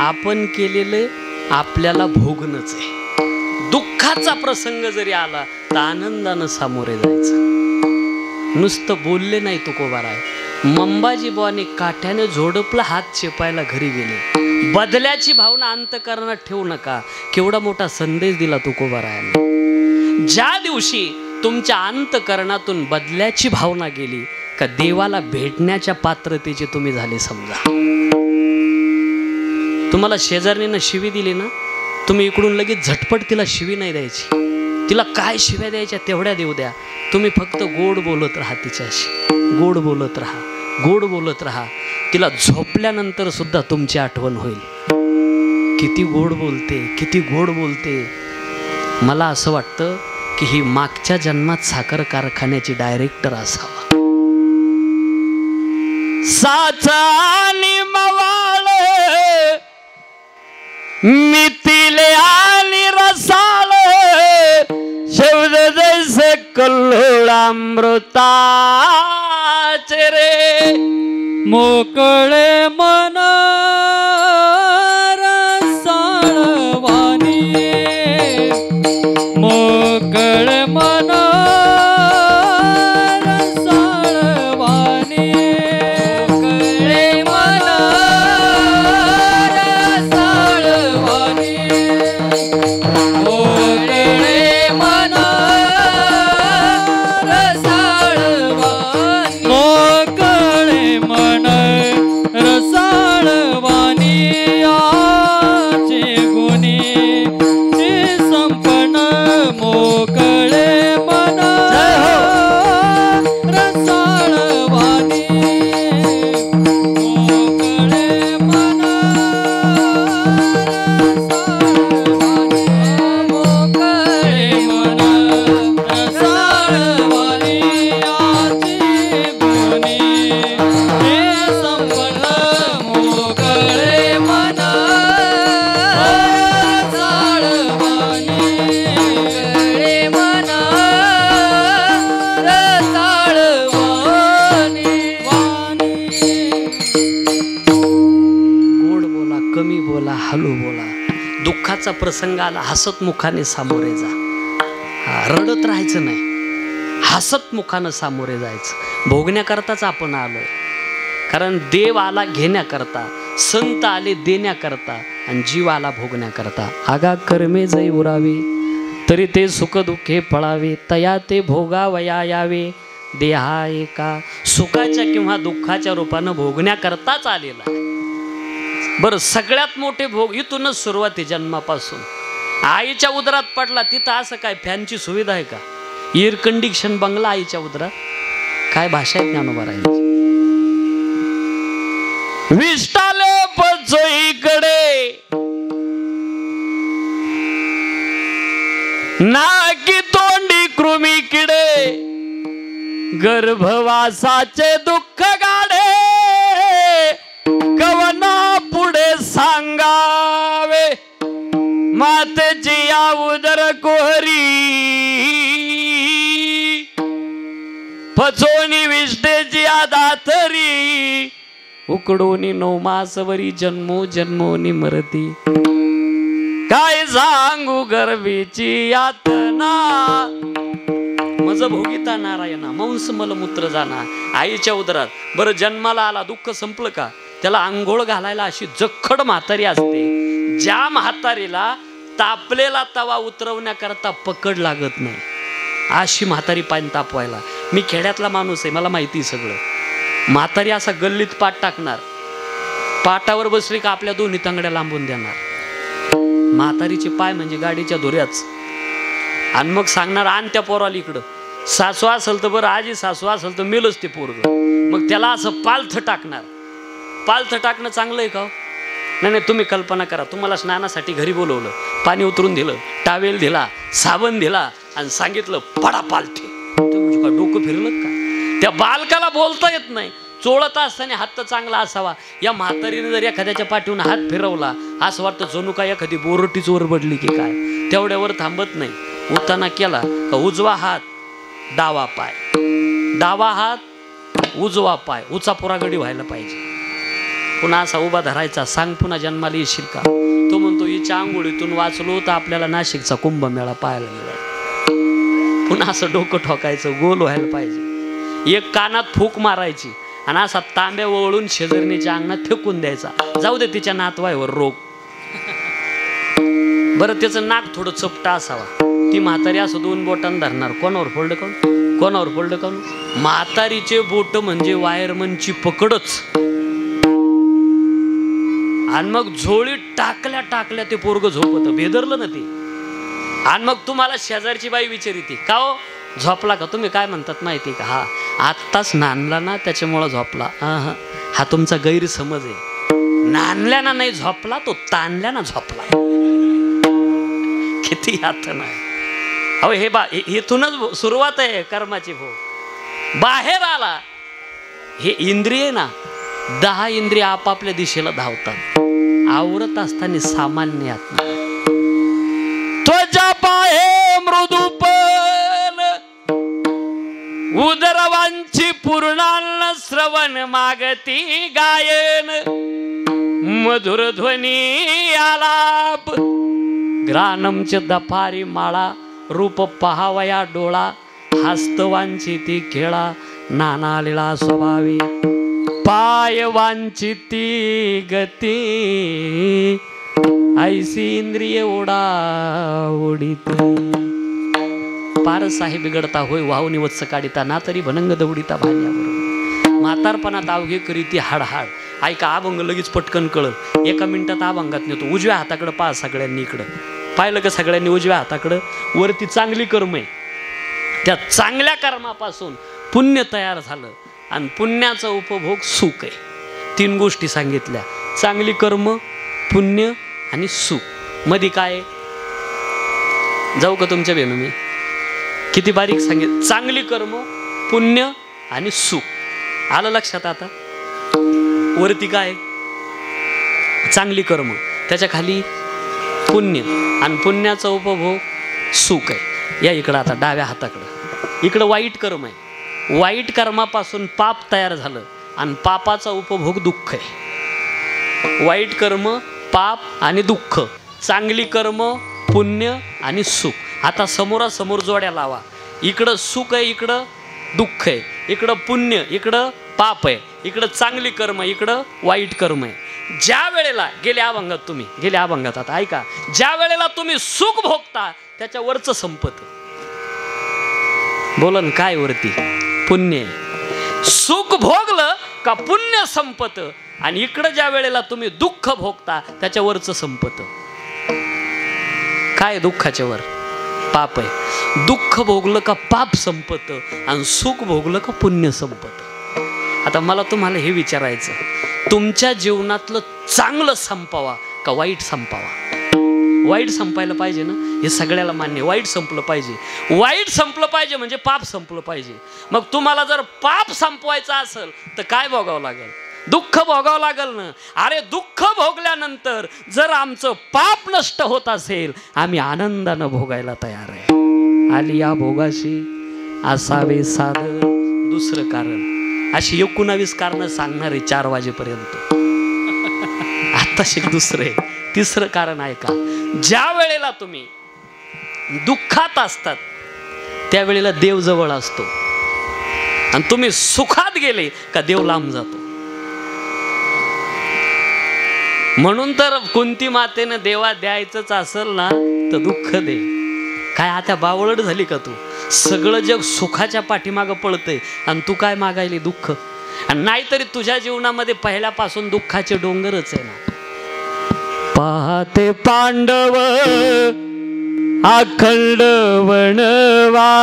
आपण केलेले आपल्याला भोगणंच आहे. दुःखाचा प्रसंग जरी आला तर आनंदानं सामोरे जायचं. नुसतं बोलले नाही तुकोबाराय. मंबाजी बुवाने काठ्याने झोडपला, हात चेपायला घरी गेले. बदल्याची भावना अंतकरणात ठेवू नका. केवढा मोठा संदेश दिला तुकोबारायाने. ज्या दिवशी तुमच्या अंतकरणातून बदल्याची भावना गेली का देवाला भेटण्याच्या पात्रतेचे तुम्ही झाले समजा. तुम्हाला शेजारणीनं शिवी दिली ना, तुम्ही इकडून लगेच झटपट तिला शिवी नाही द्यायची. तिला काय शिव्या द्यायच्या तेवढ्या देऊ द्या. तुम्ही फक्त गोड बोलत राहा तिच्याशी, गोड बोलत राहा, गोड बोलत राहा. तिला झोपल्यानंतर सुद्धा तुमची आठवण होईल. किती गोड बोलते, किती गोड बोलते. मला असं वाटतं की ही मागच्या जन्मात साखर कारखान्याची डायरेक्टर असावा. साचानी मवाळ मितिले आणि रसाळ शब्द जैसे कल्लोळामृताचे रे. मोकळे मन रसाळवाणी, मोकळे मन रसाळवाणी, मोकळे मन रसाळवाणी, मोकळे मन रसाळवाणी, मोकळे मन रसाळवाणी. याचे गुणी हे संपन्न, मोकळे मन रसाळवाणी, मोकळे मन रसाळवाणी, मोकळे मन रसाळवाणी. याचे गुणी हे संपन्न, मोकळे मन रसाळवाणी, मोकळे मन रसाळवाणी. गोड बोला, कमी बोला, हळू बोला. दुःखाचा प्रसंग आला, हसत मुखाने सामोरे जा. रडत राहायचं नाही, हसत मुखानं सामोरे जायचं. भोगण्याकरताच आपण आलोय. कारण देव आला घेण्याकरता, संत आले देण्याकरता, आणि जीव आला भोगण्याकरता. आगा कर्मे जै उरावे, तरी ते सुख दुःखे फळावे, तया ते भोगावया यावे. देहा एका सुखाच्या किंवा दुःखाच्या रूपानं भोगण्याकरताच आलेला आहे. बरं, सगळ्यात मोठे भोग इथूनच सुरुवात आहे जन्मापासून. आईच्या उदरात पडला, तिथं असं काय फॅनची सुविधा आहे का? एअर कंडिशन बंगला आईच्या उदरात? काय भाषा आहे ज्ञानोबा राहिली. विष्टाले पचोईकडे नाकी तोंडी कृमी किडे, गर्भवासाचे दुःख गाडे, कवना पुढे सांगावे. मातेची या उदर कोहरी, पचोनी विष्टेची आदातरी, उकडोनी 9 मासवरी जन्मो जन्मोनी मरती. काय सांगू गर्भीची यातना, मज भोगिता नारायणा, मांस मलमूत्र जाना आईच्या उदरात. बरं, जन्माला आला, दुःख संपलं का? त्याला आंघोळ घालायला अशी जखड म्हातारी असते. ज्या म्हातारीला तापलेला तवा उतरवण्याकरता पकड लागत नाही, अशी म्हातारी पाणी तापवायला. मी खेड्यातला माणूस आहे, मला माहिती सगळं. म्हातारी असा गल्लीत पाठ टाकणार, पाटावर बसली का आपल्या दोन्ही तंगड्या लांबून देणार. म्हातारीचे पाय म्हणजे गाडीच्या धुऱ्याच. आणि मग सांगणार, आण त्या पोराला इकडं. सासू असेल तर बरं, आजी सासू असेल तर मेलच ते पोरग. मग त्याला असं पालथ टाकणार. पालथ टाकणं चांगलं आहे का? नाही, तुम्ही कल्पना करा, तुम्हाला स्नानासाठी घरी बोलवलं, पाणी उतरून दिलं, टावेल दिला, साबण दिला, आणि सांगितलं पडा पालथे. तुम्ही का डोकं फिरलं का? त्या बालकाला बोलता येत नाही, चोळत असताना हात तर चांगला असावा. या म्हातारीने जर एखाद्याच्या पाठीवून हात फिरवला, असं वाटतं जणू काय एखादी बोरटी चोर बडली की काय. तेवढ्यावर थांबत नाही. उताना केला का उजवा हात डावा पाय, डावा हात उजवा पाय, उचापुरा गडी व्हायला पाहिजे. पुन्हा असा उभा धरायचा. सांग पुन्हा जन्माला येशील का? तो म्हणतो, हिच्या आंघोळीतून वाचलो तर आपल्याला नाशिकचा कुंभमेळा पाहायला गेला. पुन्हा असं डोकं ठोकायचं, गोल व्हायला पाहिजे. एक कानात फूक मारायची आणि असा तांब्या वळून शेजारणीच्या अंगणात फेकून द्यायचा. जाऊ दे तिच्या नातवाईवर रोग. बरं, त्याचं नाक थोडं चपटा असावा. ती म्हातारी असं 2 बोटांना धरणार. कोणावर फोल्ड करून कोणावर पडलं का? म्हातारीचे बोट म्हणजे वायरमनची पकडच. आणि मग झोळीत टाकल्या टाकल्या ते पोरग झोपत, बेदरलं ना ते. आणि मग तुम्हाला शेजारची बाई विचारिती, का हो झोपला का? तुम्ही काय म्हणतात माहिती का? हा आत्ताच नांदला ना त्याच्यामुळं झोपला. हा तुमचा गैरसमज आहे. नांदल्यानं नाही झोपला, तो ताणल्यानं झोपला. किती यातन आहे अहो हे. इथूनच सुरुवात आहे कर्माची. भोग बाहेर आला, हे इंद्रिय ना 10 इंद्रिय आपापल्या दिशेला धावतात. आवरत असताना सामान्य आत्मा. त्वचा पाहे मृदुपल, उदरवांची पूर्णान्न श्रवण मागती गायन. मधुर ध्वनी आलाप, ग्रानमच दफारी माळा. रूप पहावया डोळा, हस्तवांची ती खेळा. नाना लीळा स्वभावी, पाय वांचिती गती. ऐसी इंद्रिय ओढा ओढीती. पारस आहे बिघडता होय वाहून वत्स काढिता. ना तरी भनंग दौडिता भाल्यावर. म्हातारपणात अवघे करीती हाडहाड. ऐका अभंग लगेच पटकन कळल. एका मिनिटात अभंगात नेतो. उजव्या हाताकडे पहा सगळ्यांनी. इकडं पाहिलं का सगळ्यांनी? उजव्या हाताकडं वरती चांगली कर्म आहे. त्या चांगल्या कर्मापासून पुण्य तयार झालं आणि पुण्याचा उपभोग सुख आहे. 3 गोष्टी सांगितल्या, चांगली कर्म, पुण्य आणि सुख. मध्ये काय जाऊ का तुमच्या बेनू? मी किती बारीक सांगितलं. चांगली कर्म, पुण्य आणि सुख. आलं लक्षात आता? वरती काय? चांगली कर्म, त्याच्या खाली पुण्य आणि पुण्याचा उपभोग सुख आहे. या इकडं आता डाव्या हाताकडं. इकडं वाईट कर्म आहे. वाईट कर्मापासून पाप तयार झालं आणि पापाचा उपभोग दुःख आहे. वाईट कर्म, पाप आणि दुःख. चांगली कर्म, पुण्य आणि सुख. आता समोरासमोर जोड्या लावा. इकडं सुख आहे, इकडं दुःख आहे. इकडं पुण्य, इकडं पाप आहे. इकडं चांगली कर्म, इकडं वाईट कर्म आहे. ज्या वेळेला गेल्या अभंगात तुम्ही, गेल्या अभंगात आता ऐका, ज्या वेळेला तुम्ही सुख भोगता त्याच्या वरचं संपत. बोलन काय वरती? पुण्य. सुख भोगलं का पुण्य संपत. आणि इकडं ज्या वेळेला तुम्ही दुःख भोगता त्याच्या वरचं संपत. काय दुःखाच्या वर? पाप आहे. दुःख भोगलं का पाप संपत आणि सुख भोगलं का पुण्य संपत. आता मला तुम्हाला हे विचारायचं, तुमच्या जीवनातलं चांगलं संपावा का वाईट संपावा? वाईट संपायला पाहिजे ना, हे सगळ्याला मान्य. वाईट संपलं पाहिजे. वाईट संपलं पाहिजे म्हणजे पाप संपलं पाहिजे. मग तुम्हाला जर पाप संपवायचं असेल तर काय भोगावं लागेल? दुःख भोगावं लागेल ना. अरे दुःख भोगल्यानंतर जर आमचं पाप नष्ट होत असेल, आम्ही आनंदानं भोगायला तयार आहे. आली या भोगाशी असावे साध दुसरं कारण. अशी 19 कारणं सांगणारे 4 वाजेपर्यंत. आता शिक दुसरे. तिसरं कारण आहे का? ज्या वेळेला तुम्ही दुःखात असतात त्यावेळेला देव जवळ असतो आणि तुम्ही सुखात गेले का देव लांब जातो. म्हणून तर कुंती मातेनं देवा द्यायचंच असेल ना तर दुःख दे. काय आता बावळट झाली का तू? सगळं जग सुखाच्या पाठीमागं पळतंय आणि तू काय मागायली? दुःख. आणि नाहीतरी तुझ्या जीवनामध्ये पहिल्यापासून दुःखाचे डोंगरच आहे ना. पाहते पांडव अखंड वनवासे,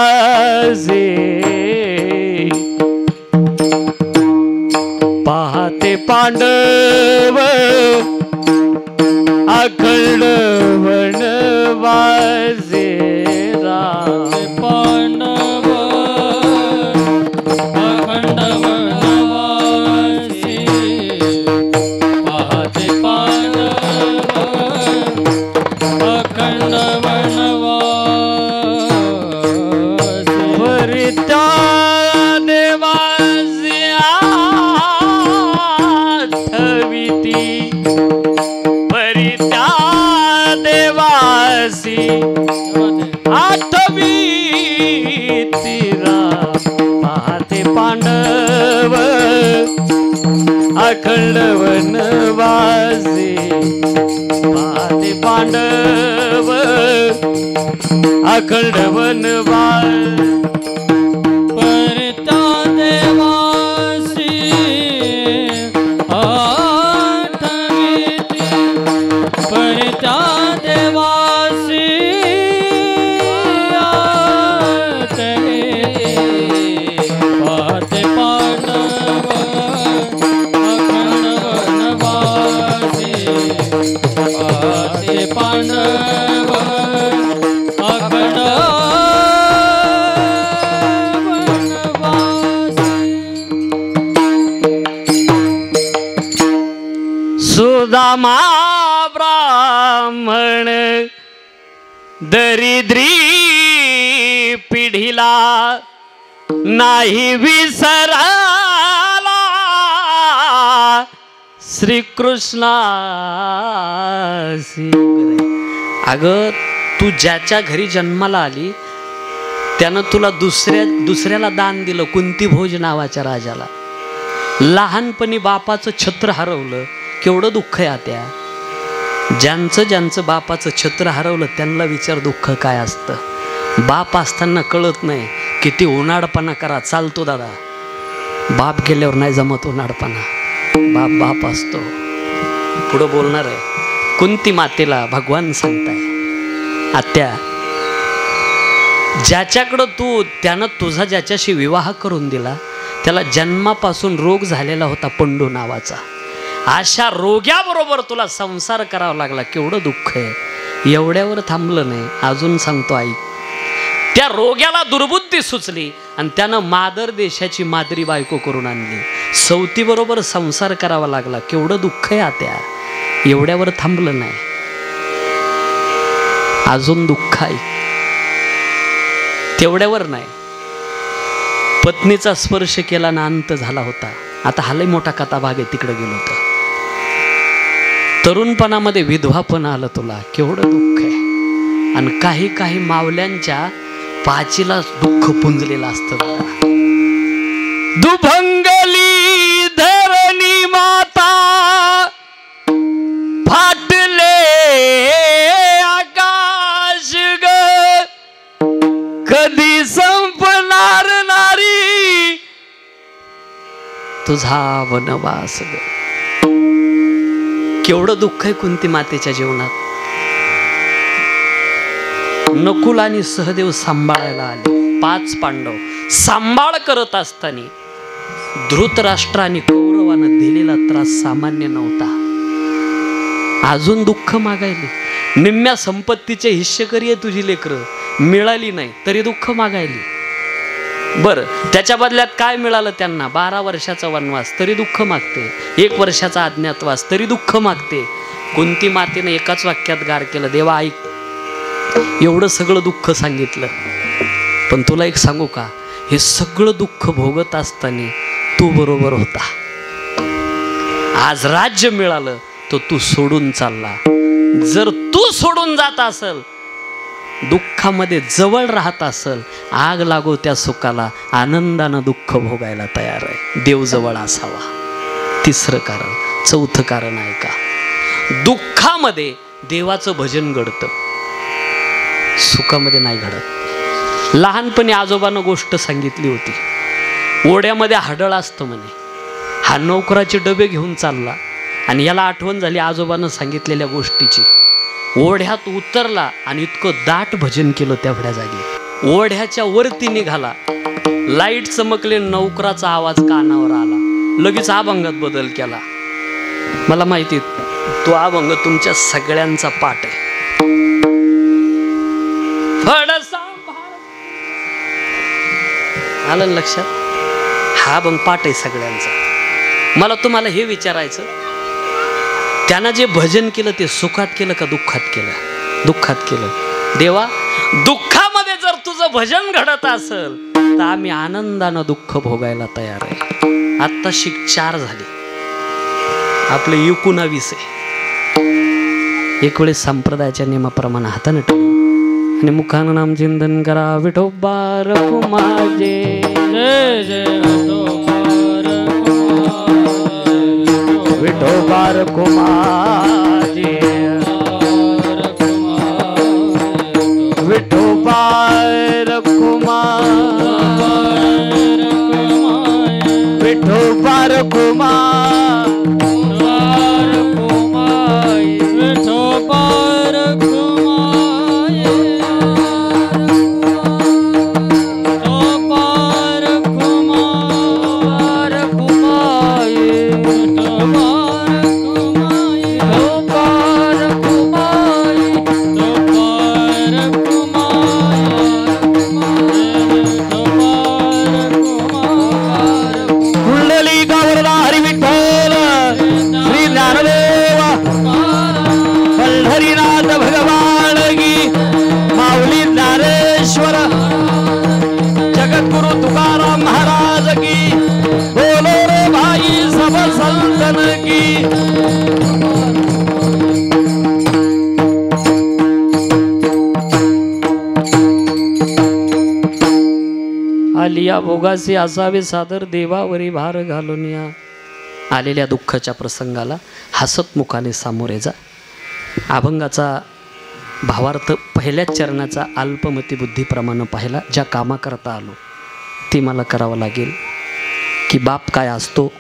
पाहते पांडव अखंड वनवासे. पांडव अखंड वनवासी, पाहते पांडव अखंड वनवासी. परित्या देवासी आठविती, परित्या देवासी आठविती. पाहते पांडव अखंड वनवासी, पाहते पांडव अखंड वनवासी. सुदामा ब्राह्मण दरिद्री पिढीला नाही विसराला श्रीकृष्णासी. अगं तू ज्याच्या घरी जन्माला आली त्यानं तुला दुसऱ्याला दान दिलं. कुंती भोज नावाच्या राजाला लहानपणी बापाचं छत्र हरवलं. केवढं दुःख आहे त्या. ज्यांचं बापाचं छत्र हरवलं त्यांना विचार दुःख काय असतं. बाप असताना कळत नाही किती उन्हाळपणा करा चालतो दादा. बाप गेल्यावर नाही जमत उन्हाळपणा. बाप असतो. पुढं बोलणार आहे. कुंती मातेला भगवान सांगताय आत्या ज्याच्याकडं तू त्यानं तुझा ज्याच्याशी विवाह करून दिला त्याला जन्मापासून रोग झालेला होता पंडू नावाचा. अशा रोग्याबरोबर तुला संसार करावा लागला. केवढं दुःख आहे. एवढ्यावर थांबलं नाही. अजून सांगतो आई. त्या रोग्याला दुर्बुद्धी सुचली आणि त्यानं मादर देशाची मादरी बायको करून आणली. सवती बरोबर संसार करावा लागला. केवढं दुःख आहे आत्या. एवढ्यावर थांबलं नाही. अजून दुःख आहे. तेवढ्यावर नाही. पत्नीचा स्पर्श केला ना अंत झाला होता. आता हा लय मोठा कथा भाग आहे. तिकडे गेलो होतं. तरुणपणामध्ये विधवापण आलं तुला. केवढं दुःख आहे. आणि काही मावल्यांच्या पाचीला दुःख पुंजलेलं असतं. दुभंगली धरणी माता फाटले आकाश ग कधी संपणार नारी तुझा वनवास ग. केवढं दुःख आहे कुंती मातेच्या जीवनात. नकुल आणि सहदेव सांभाळायला आले. 5 पांडव सांभाळ करत असताना धृतराष्ट्र आणि कौरवानं दिलेला त्रास सामान्य नव्हता. अजून दुःख मागायले. निम्म्या संपत्तीचे हिस्सेकरी आहे तुझी लेकरं. मिळाली नाही तरी दुःख मागायली. बरं त्याच्या बदल्यात काय मिळालं त्यांना? 12 वर्षाचा वनवास तरी दुःख मागते. 1 वर्षाचा अज्ञातवास तरी दुःख मागते. कुंती मातेने एकाच वाक्यात गार केलं. देवा ऐक. एवढं सगळं दुःख सांगितलं पण तुला एक सांगू का? हे सगळं दुःख भोगत असताना तू बरोबर होता. आज राज्य मिळालं तर तू सोडून चालला. जर तू सोडून जात असल दुःखामध्ये जवळ राहत असल आग लागो त्या सुखाला आनंदानं दुःख भोगायला तयार आहे. देव जवळ असावा. 3रं कारण. 4थं कारण आहे का? दुःखामध्ये देवाचं भजन घडतं. सुखामध्ये नाही घडत. लहानपणी आजोबानं गोष्ट सांगितली होती. ओढ्यामध्ये हाडळ असतं म्हणे. हा नोकराचे डबे घेऊन चालला आणि याला आठवण झाली आजोबानं सांगितलेल्या गोष्टीची. ओढ्यात उतरला आणि इतकं दाट भजन केलं तेवढ्या जागी. ओढ्याच्या वरती निघाला. लाईट चमकले. नोकराचा आवाज कानावर आला. लगेच अभंगात बदल केला. मला माहिती तो अभंग तुमच्या सगळ्यांचा पाठ आहे. आलं लक्षात? हा अभंग पाठ आहे सगळ्यांचा. मला तुम्हाला हे विचारायचं त्यानं जे भजन केलं ते सुखात केलं का दुःखात केलं? दुःखात केलं. देवा दुःखामध्ये जर तुझं भजन घडत असेल तर आम्ही आनंदानं दुःख भोगायला तयार आहे. आत्ता 4 झाली. आपले 19 आहे. एक वेळेस संप्रदायाच्या नियमाप्रमाणे हाताने ठेवून आणि मुखानं नाम चिंतन करा. विठोबा रखुमाजे जय जय विठोबा रखुमाजे विठोबा रखुमा विठोबा रखुमा Oh आलिया भोगासी असावे सादर देवावरी भार घालून या. आलेल्या दुःखाच्या प्रसंगाला हसतमुखाने सामोरे जा. अभंगाचा भावार्थ पहिल्याच चरणाचा अल्पमती बुद्धीप्रमाणे पाहिला. ज्या कामाकरता आलो ती मला करावं लागेल की बाप काय असतो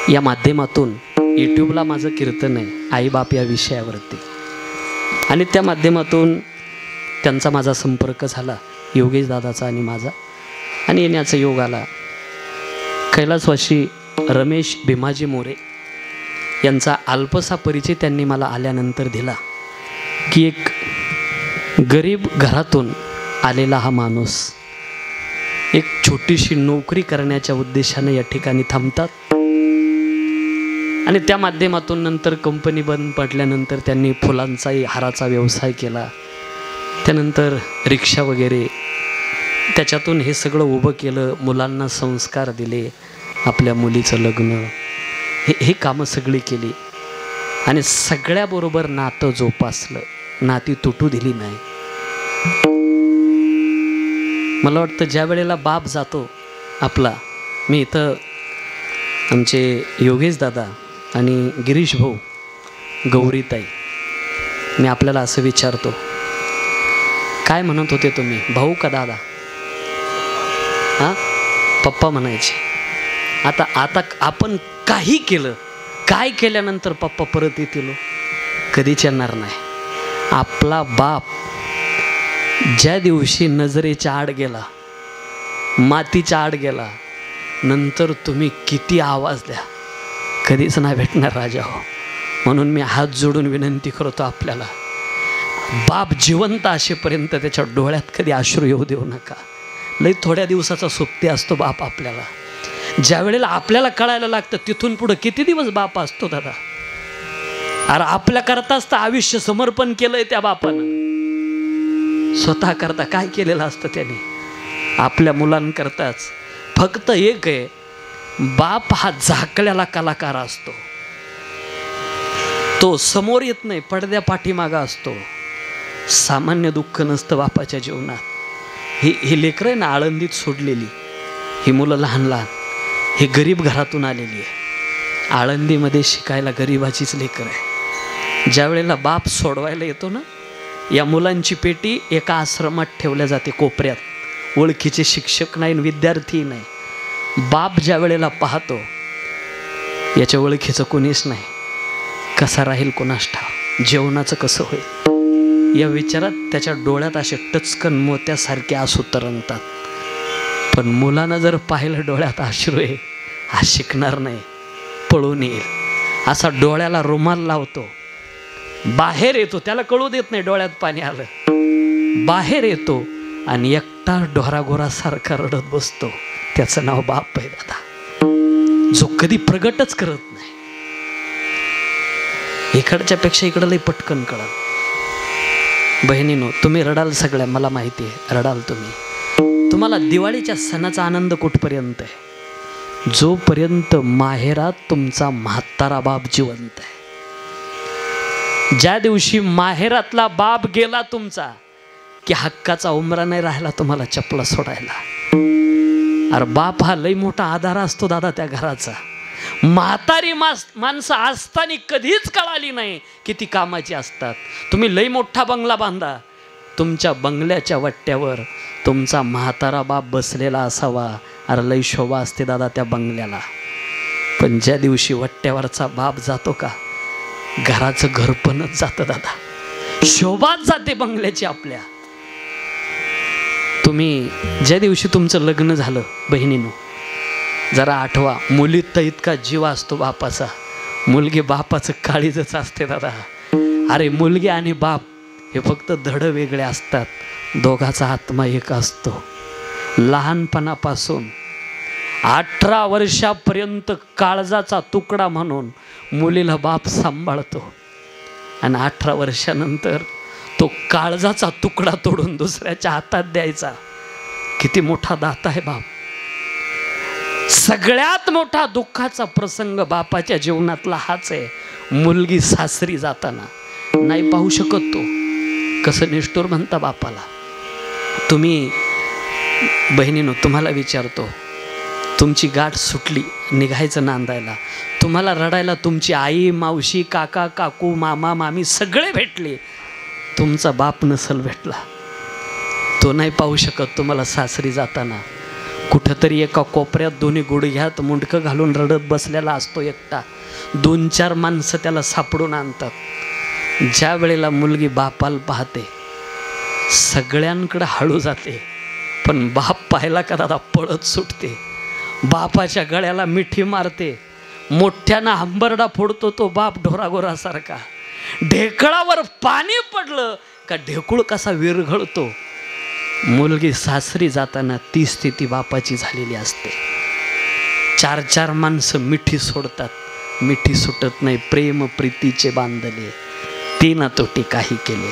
या माध्यमातून यूट्यूबला माझं कीर्तन आहे आई बाप या विषयावरती, आणि त्या माध्यमातून त्यांचा माझा संपर्क झाला योगेश दादाचा आणि माझा, आणि येण्याचा योग आला. कैलासवासी रमेश भीमाजी मोरे यांचा अल्पसा परिचय त्यांनी मला आल्यानंतर दिला की एक गरीब घरातून आलेला हा माणूस एक छोटीशी नोकरी करण्याच्या उद्देशाने या ठिकाणी थांबतात, आणि त्या माध्यमातून नंतर कंपनी बंद पडल्यानंतर त्यांनी फुलांचाही हाराचा व्यवसाय केला. त्यानंतर रिक्षा वगैरे त्याच्यातून हे सगळं उभं केलं. मुलांना संस्कार दिले, आपल्या मुलीचं लग्न, हे कामं सगळी केली, आणि सगळ्याबरोबर नातं जोपासलं, नाती तुटू दिली नाही. मला वाटतं ज्या वेळेला बाप जातो आपला, मी इथं आमचे योगेश दादा आणि गिरीश भाऊ, गौरीताई, मी आपल्याला असं विचारतो, काय म्हणत होते तुम्ही, भाऊ का दादा? हां, पप्पा म्हणायचे. आता आता आपण काही केलं, काय केल्यानंतर पप्पा परत येतील? कधीच येणार नाही. आपला बाप ज्या दिवशी नजरेच्या आड गेला, मातीच्या आड गेला, नंतर तुम्ही किती आवाज द्या, कधीच नाही भेटणार राजा हो. म्हणून मी हात जोडून विनंती करतो आपल्याला, बाप जिवंत असेपर्यंत त्याच्या डोळ्यात कधी अश्रू येऊ देऊ नका. लई थोड्या दिवसाचा सोबती असतो बाप आपल्याला. ज्या वेळेला आपल्याला कळायला लागतं तिथून पुढं किती दिवस बाप असतो दादा. अरे आपल्या करताच तर आयुष्य समर्पण केलंय त्या बापानं. स्वतः करता काय केलेलं असतं त्याने, आपल्या मुलांकरताच. फक्त एक आहे, बाप हा झाकलेला कलाकार असतो, तो समोर येत नाही, पडद्या पाठीमागा असतो. सामान्य दुःख नसतं बापाच्या जीवनात. ही लेकरं आहे ना आळंदीत सोडलेली, ही मुलं लहान लहान, ही गरीब घरातून आलेली आहे. आळंदीमध्ये शिकायला गरीबाचीच लेकरं आहे. ज्या वेळेला बाप सोडवायला येतो ना, या मुलांची पेटी एका आश्रमात ठेवल्या जाते कोपऱ्यात. ओळखीचे शिक्षक नाही, विद्यार्थी नाही. बाप ज्या वेळेला पाहतो याच्या ओळखीचं कोणीच नाही, कसा राहील कोणास ठाव, जेवणाचं कसं होईल या विचारात त्याच्या डोळ्यात असे टचकन मोत्यासारखे आसू तरंगतात. पण मुलानं जर पाहिलं डोळ्यात अश्रू आहे, हा शिकणार नाही, पळून येईल. असा डोळ्याला रुमाल लावतो, बाहेर येतो, त्याला कळू देत नाही डोळ्यात पाणी आलं, बाहेर येतो आणि एकटा ढोरागोरासारखा रडत बसतो. त्याचं नाव बाप आहे दादा, जो कधी प्रगटच करत नाही. इकडच्या पेक्षा इकडं लई पटकन कळलं. बहिणीनो, तुम्ही रडाल सगळ्या, मला माहिती आहे रडाल तुम्ही. तुम्हाला दिवाळीच्या सणाचा आनंद कुठपर्यंत आहे? जोपर्यंत माहेरात तुमचा म्हातारा बाप जिवंत आहे. ज्या दिवशी माहेरातला बाप गेला तुमचा, की हक्काचा उमरा नाही राहिला तुम्हाला चपला सोडायला. अरे बाप हा लई मोठा आधार असतो दादा त्या घराचा. म्हातारी माणसं असताना कधीच कळाली नाही किती कामाची असतात. तुम्ही लई मोठा बंगला बांधा, तुमच्या बंगल्याच्या वट्ट्यावर तुमचा म्हातारा बाप बसलेला असावा. अरे लई शोभा असते दादा त्या बंगल्याला. पण ज्या दिवशी वट्ट्यावरचा बाप जातो का, घराचं घरपणच जातं दादा, शोभाच जाते बंगल्याची आपल्या. तुम्ही ज्या दिवशी तुमचं लग्न झालं बहिणीनो, जरा आठवा, मुलीत तर इतका जीव असतो बापाचा, मुलगी बापाचं काळीजच असते दादा. अरे मुलगी आणि बाप हे फक्त धड वेगळे असतात, दोघाचा आत्मा एक असतो. लहानपणापासून 18 वर्षापर्यंत काळजाचा तुकडा म्हणून मुलीला बाप सांभाळतो, आणि 18 वर्षानंतर तो काळजाचा तुकडा तोडून दुसऱ्याच्या हातात द्यायचा. किती मोठा दाता आहे बाप. सगळ्यात मोठा दुःखाचा प्रसंग बापाच्या जीवनातला हाच आहे. मुलगी सासरी जाताना नाही पाहू शकत तो. कसं निष्ठुर म्हणता बापाला. तुम्ही बहिणीनो, तुम्हाला विचारतो, तुमची गाठ सुटली, निघायचं नांदायला, तुम्हाला रडायला तुमची आई, मावशी, काका, काकू, मामा, मामी सगळे भेटले, तुमचा बाप नसल भेटला. तो नाही पाहू शकत तुम्हाला सासरी जाताना. कुठंतरी एका कोपऱ्यात दोन्ही गुडघ्यात मुंडकं घालून रडत बसलेला असतो एकटा. 2-4 माणसं त्याला सापडून आणतात. ज्या वेळेला मुलगी बापाला पाहते, सगळ्यांकडे हळू जाते, पण बाप पाहिला का दादा पळत सुटते. बापाच्या गळ्याला मिठी मारते. मोठ्यानं हंबरडा फोडतो तो बाप ढोरागोरासारखा. ढेकळावर पाणी पडलं का ढेकूळ कसा विरघळतो. मुलगी सासरी जाताना ती स्थिती बापाची झालेली असते. 4-4 माणसं मिठी सोडतात, मिठी सुटत नाही. प्रेम प्रीतीचे बांधले, ती ना तोटी काही केले.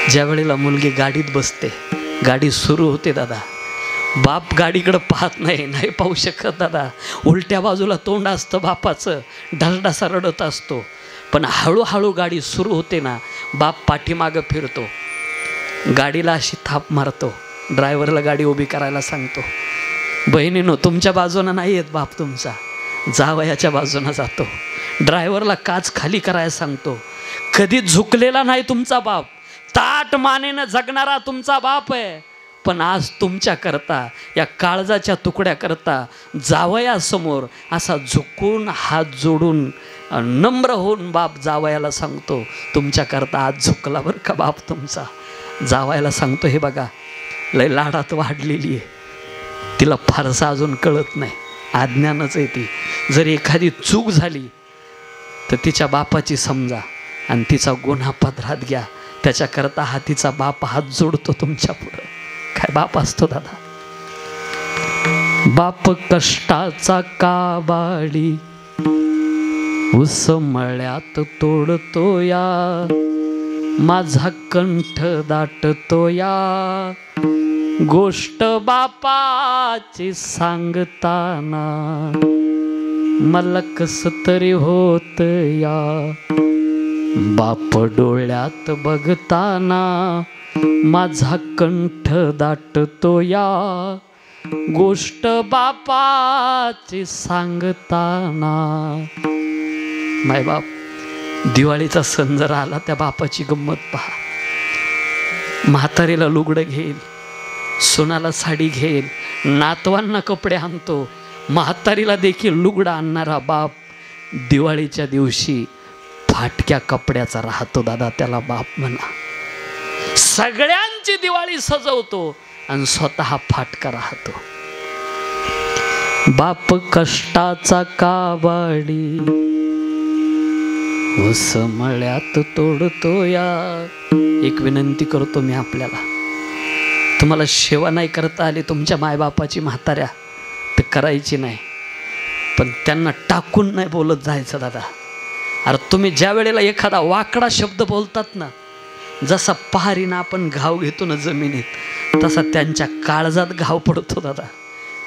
ज्या वेळेला मुलगी गाडीत बसते, गाडी सुरू होते दादा, बाप गाडीकडं पाहत नाही, नाही पाहू शकत दादा. उलट्या बाजूला तोंड असतं बापाचं, ढसढसा रडत असतो. पण हळूहळू गाडी सुरू होते ना, बाप पाठीमागं फिरतो, गाडीला अशी थाप मारतो, ड्रायव्हरला गाडी उभी करायला सांगतो. बहिणीनो, तुमच्या बाजूनं नाही येत बाप तुमचा, जावयाच्या बाजूनं जातो. ड्रायव्हरला काच खाली करायला सांगतो. कधी झुकलेला नाही तुमचा बाप, ताट मानेनं जगणारा तुमचा बाप आहे. पण आज तुमच्या करता, या काळजाच्या तुकड्या करता जावयासमोर असा झुकून हात जोडून नम्र होऊन बाप जावयाला सांगतो, तुमच्या करता आज झुकला बरं का बाप तुमचा. जावयाला सांगतो, हे बघा लय लाडात वाढलेली आहे, तिला फारसं अजून कळत नाही, अज्ञानच आहे ती. जर एखादी चूक झाली तर तिच्या बापाची समजा आणि तिचा गुन्हा पदरात घ्या. त्याच्याकरता हा तिचा बाप हात जोडतो तुमच्या पुढं. काय बाप असतो दादा. बाप कष्टाचा काबाडी, ऊस मळ्यात तोडतो या, माझा कंठ दाटतो या, गोष्ट बापाची सांगताना मला कस तरी होत या, बाप डोळ्यात बघताना माझा कंठ दाटतो या, गोष्ट बापाची सांगताना. माय बाप, दिवाळीचा सण जर आला, त्या बापाची गंमत पहा. म्हातारीला लुगडं घेईल, सोनाला साडी घेईल, नातवांना कपडे आणतो. म्हातारीला देखील लुगडं आणणारा बाप दिवाळीच्या दिवशी फाटक्या कपड्याचा राहतो दादा, त्याला बाप म्हणा. सगळ्यांची दिवाळी सजवतो आणि स्वतः फाटका राहतो. बाप कष्टाचा काबाडी, ऊस मळ्यात तोडतो या. एक विनंती करतो मी आपल्याला, तुम्हाला सेवा नाही करता आली तुमच्या मायबापाची म्हाताऱ्या तर करायची नाही, पण त्यांना टाकून नाही बोलत जायचं दादा. अरे तुम्ही ज्या वेळेला एखादा वाकडा शब्द बोलतात ना, जसा पहारीनं आपण घाव घेतो ना जमिनीत, तसा त्यांच्या काळजात घाव पडतो दादा.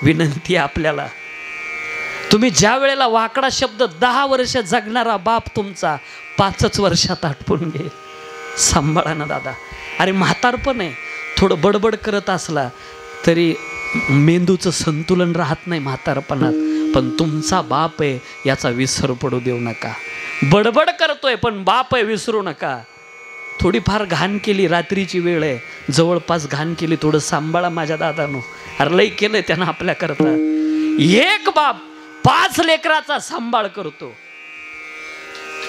विनंती आपल्याला, तुम्ही ज्या वेळेला वाकडा शब्द 10 वर्ष जगणारा बाप तुमचा 5च वर्षात आटपून घेईल. सांभाळा ना दादा. अरे म्हातारपण आहे, थोडं बडबड करत असला तरी मेंदूचं संतुलन राहत नाही म्हातारपणात. पण तुमचा बाप आहे याचा विसर पडू देऊ नका. बडबड करतोय पण बाप आहे विसरू नका. थोडीफार घाण केली, रात्रीची वेळ आहे, जवळपास घाण केली, थोडं सांभाळा माझ्या दादानो. अरे लई केलंय त्यानं आपल्याकरता. एक बाप 5 लेकराचा सांभाळ करतो.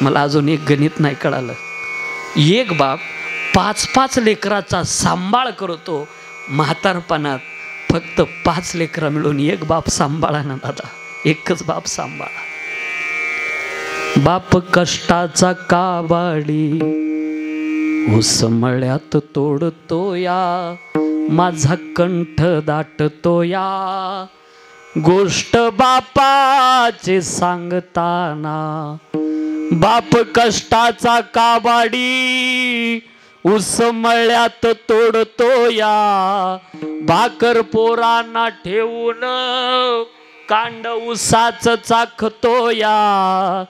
मला अजून एक गणित नाही कळालं. एक बाप 5-5 लेकराचा सांभाळ करतो. म्हातारपणात फक्त 5 लेकरं मिळून एक बाप सांभाळा ना दादा. एकच बाप सांभाळा. बाप कष्टाचा काबाडी, ऊस मळ्यात तोडतो या, माझा कंठ दाटतो या, गोष्ट बापाचे सांगताना. बाप कष्टाचा काबाडी, ऊस मळ्यात तोडतो या, भाकर पोरांना ठेवून कांड उसाच चाखतो या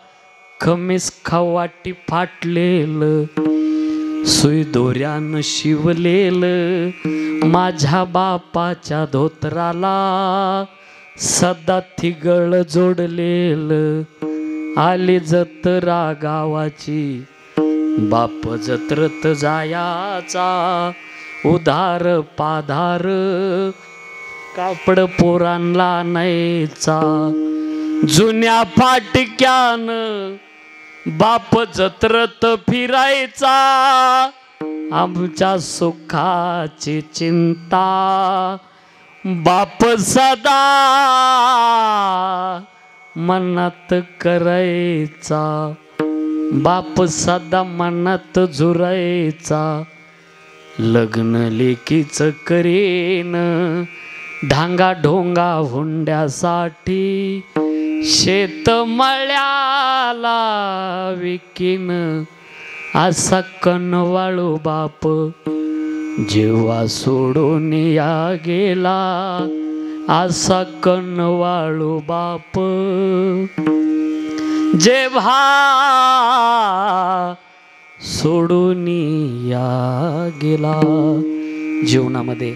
खमीस खवाटी फाटलेलं सुई दोऱ्यानं शिवलेलं माझ्या बापाच्या धोत्राला सदा थिगळ जोडलेलं आली जत्रा गावाची बाप जत्रत जायाचा उधार पाधार कापड पोरांना न्यायचा जुन्या फाटक्यान बाप जत्रत फिरायचा आमच्या सुखाची चिंता बाप सदा मनात करायचा बाप सदा मनात झुरायचा लग्न लेकीच करेन ढांगा ढोंगा हुंड्यासाठी शेत मळ्याला विकीन असा कनवाळू बाप जेव्हा सोडून या गेला असा कनवाळू बाप जेव्हा सोडून या गेला. जीवनामध्ये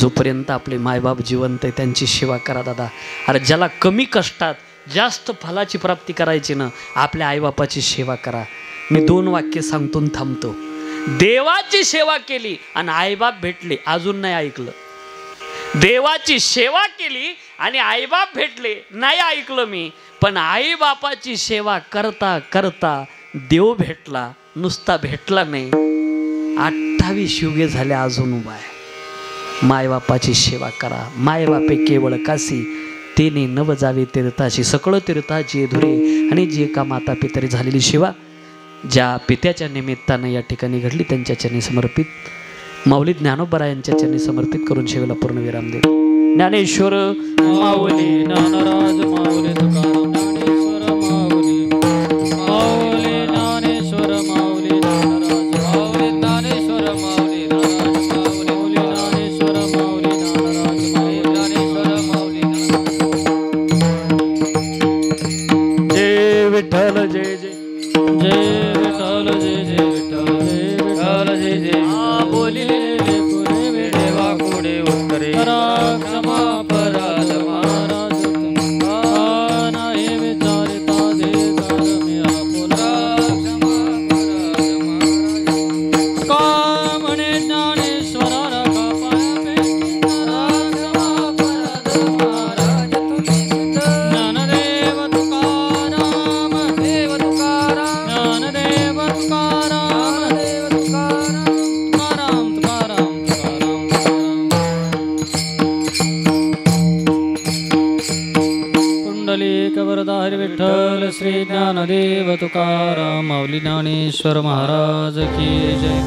जोपर्यंत आपले मायबाप जिवंत आहे त्यांची सेवा करा दादा. अरे ज्याला कमी कष्टात जास्त फलाची प्राप्ती करायची ना आपल्या आईबापाची सेवा करा. मी 2 वाक्य सांगतो थांबतो. देवाची सेवा केली आणि आईबाप भेटले अजून नाही ऐकलं. देवाची सेवा केली आणि आईबाप भेटले नाही ऐकलं मी. पण आईबापाची सेवा करता करता देव भेटला नुसता भेटला नाही. 28 युगे झाले अजून उभा आहे. मायबापाची सेवा करा. मायबापे केवळ कासी तेने नव जावे तीर्थाशी सकळ तीर्थाची धुरे. आणि जी एका माता पितरी झालेली सेवा ज्या पित्याच्या निमित्तानं या ठिकाणी घडली त्यांच्या चरणी समर्पित माऊली ज्ञानोबा यांच्या चरणी समर्पित करून सेवेला पूर्ण विराम दे. ज्ञानेश्वर माऊली ज्ञानराज माऊली तुकाराम ज्ञानेश्वर माऊली माऊली ज्ञानेश्वर माऊली ज्ञानराज माऊली ज्ञानेश्वर माऊली ज्ञानराज माऊली ज्ञानेश्वर माऊली ज्ञानराज माऊली ज्ञानेश्वर माऊली. जय विठ्ठल जय जय जय विठ्ठल जय जय विठ्ठल जय विठ्ठल जय जय बोलिले पुरे वेडेवा पुढे उत्तरे क्षमा अपराध महाराज तुमका नाही विचारिता देता मी आपुला क्षमा अपराध महाराज का म्हणे ज्ञानेश्वरा रखा पाया क्षमा अपराध महाराज ज्ञानदेव तुकाराम देव तुकाराम ज्ञानदेव तुकाराम देव तुकाराम तुकाराम तुकाराम पुंडलिक वरदा हरी विठ्ठल श्री ज्ञानदेव तुकाराम माऊली ज्ञानेश्वर महाराज की जय.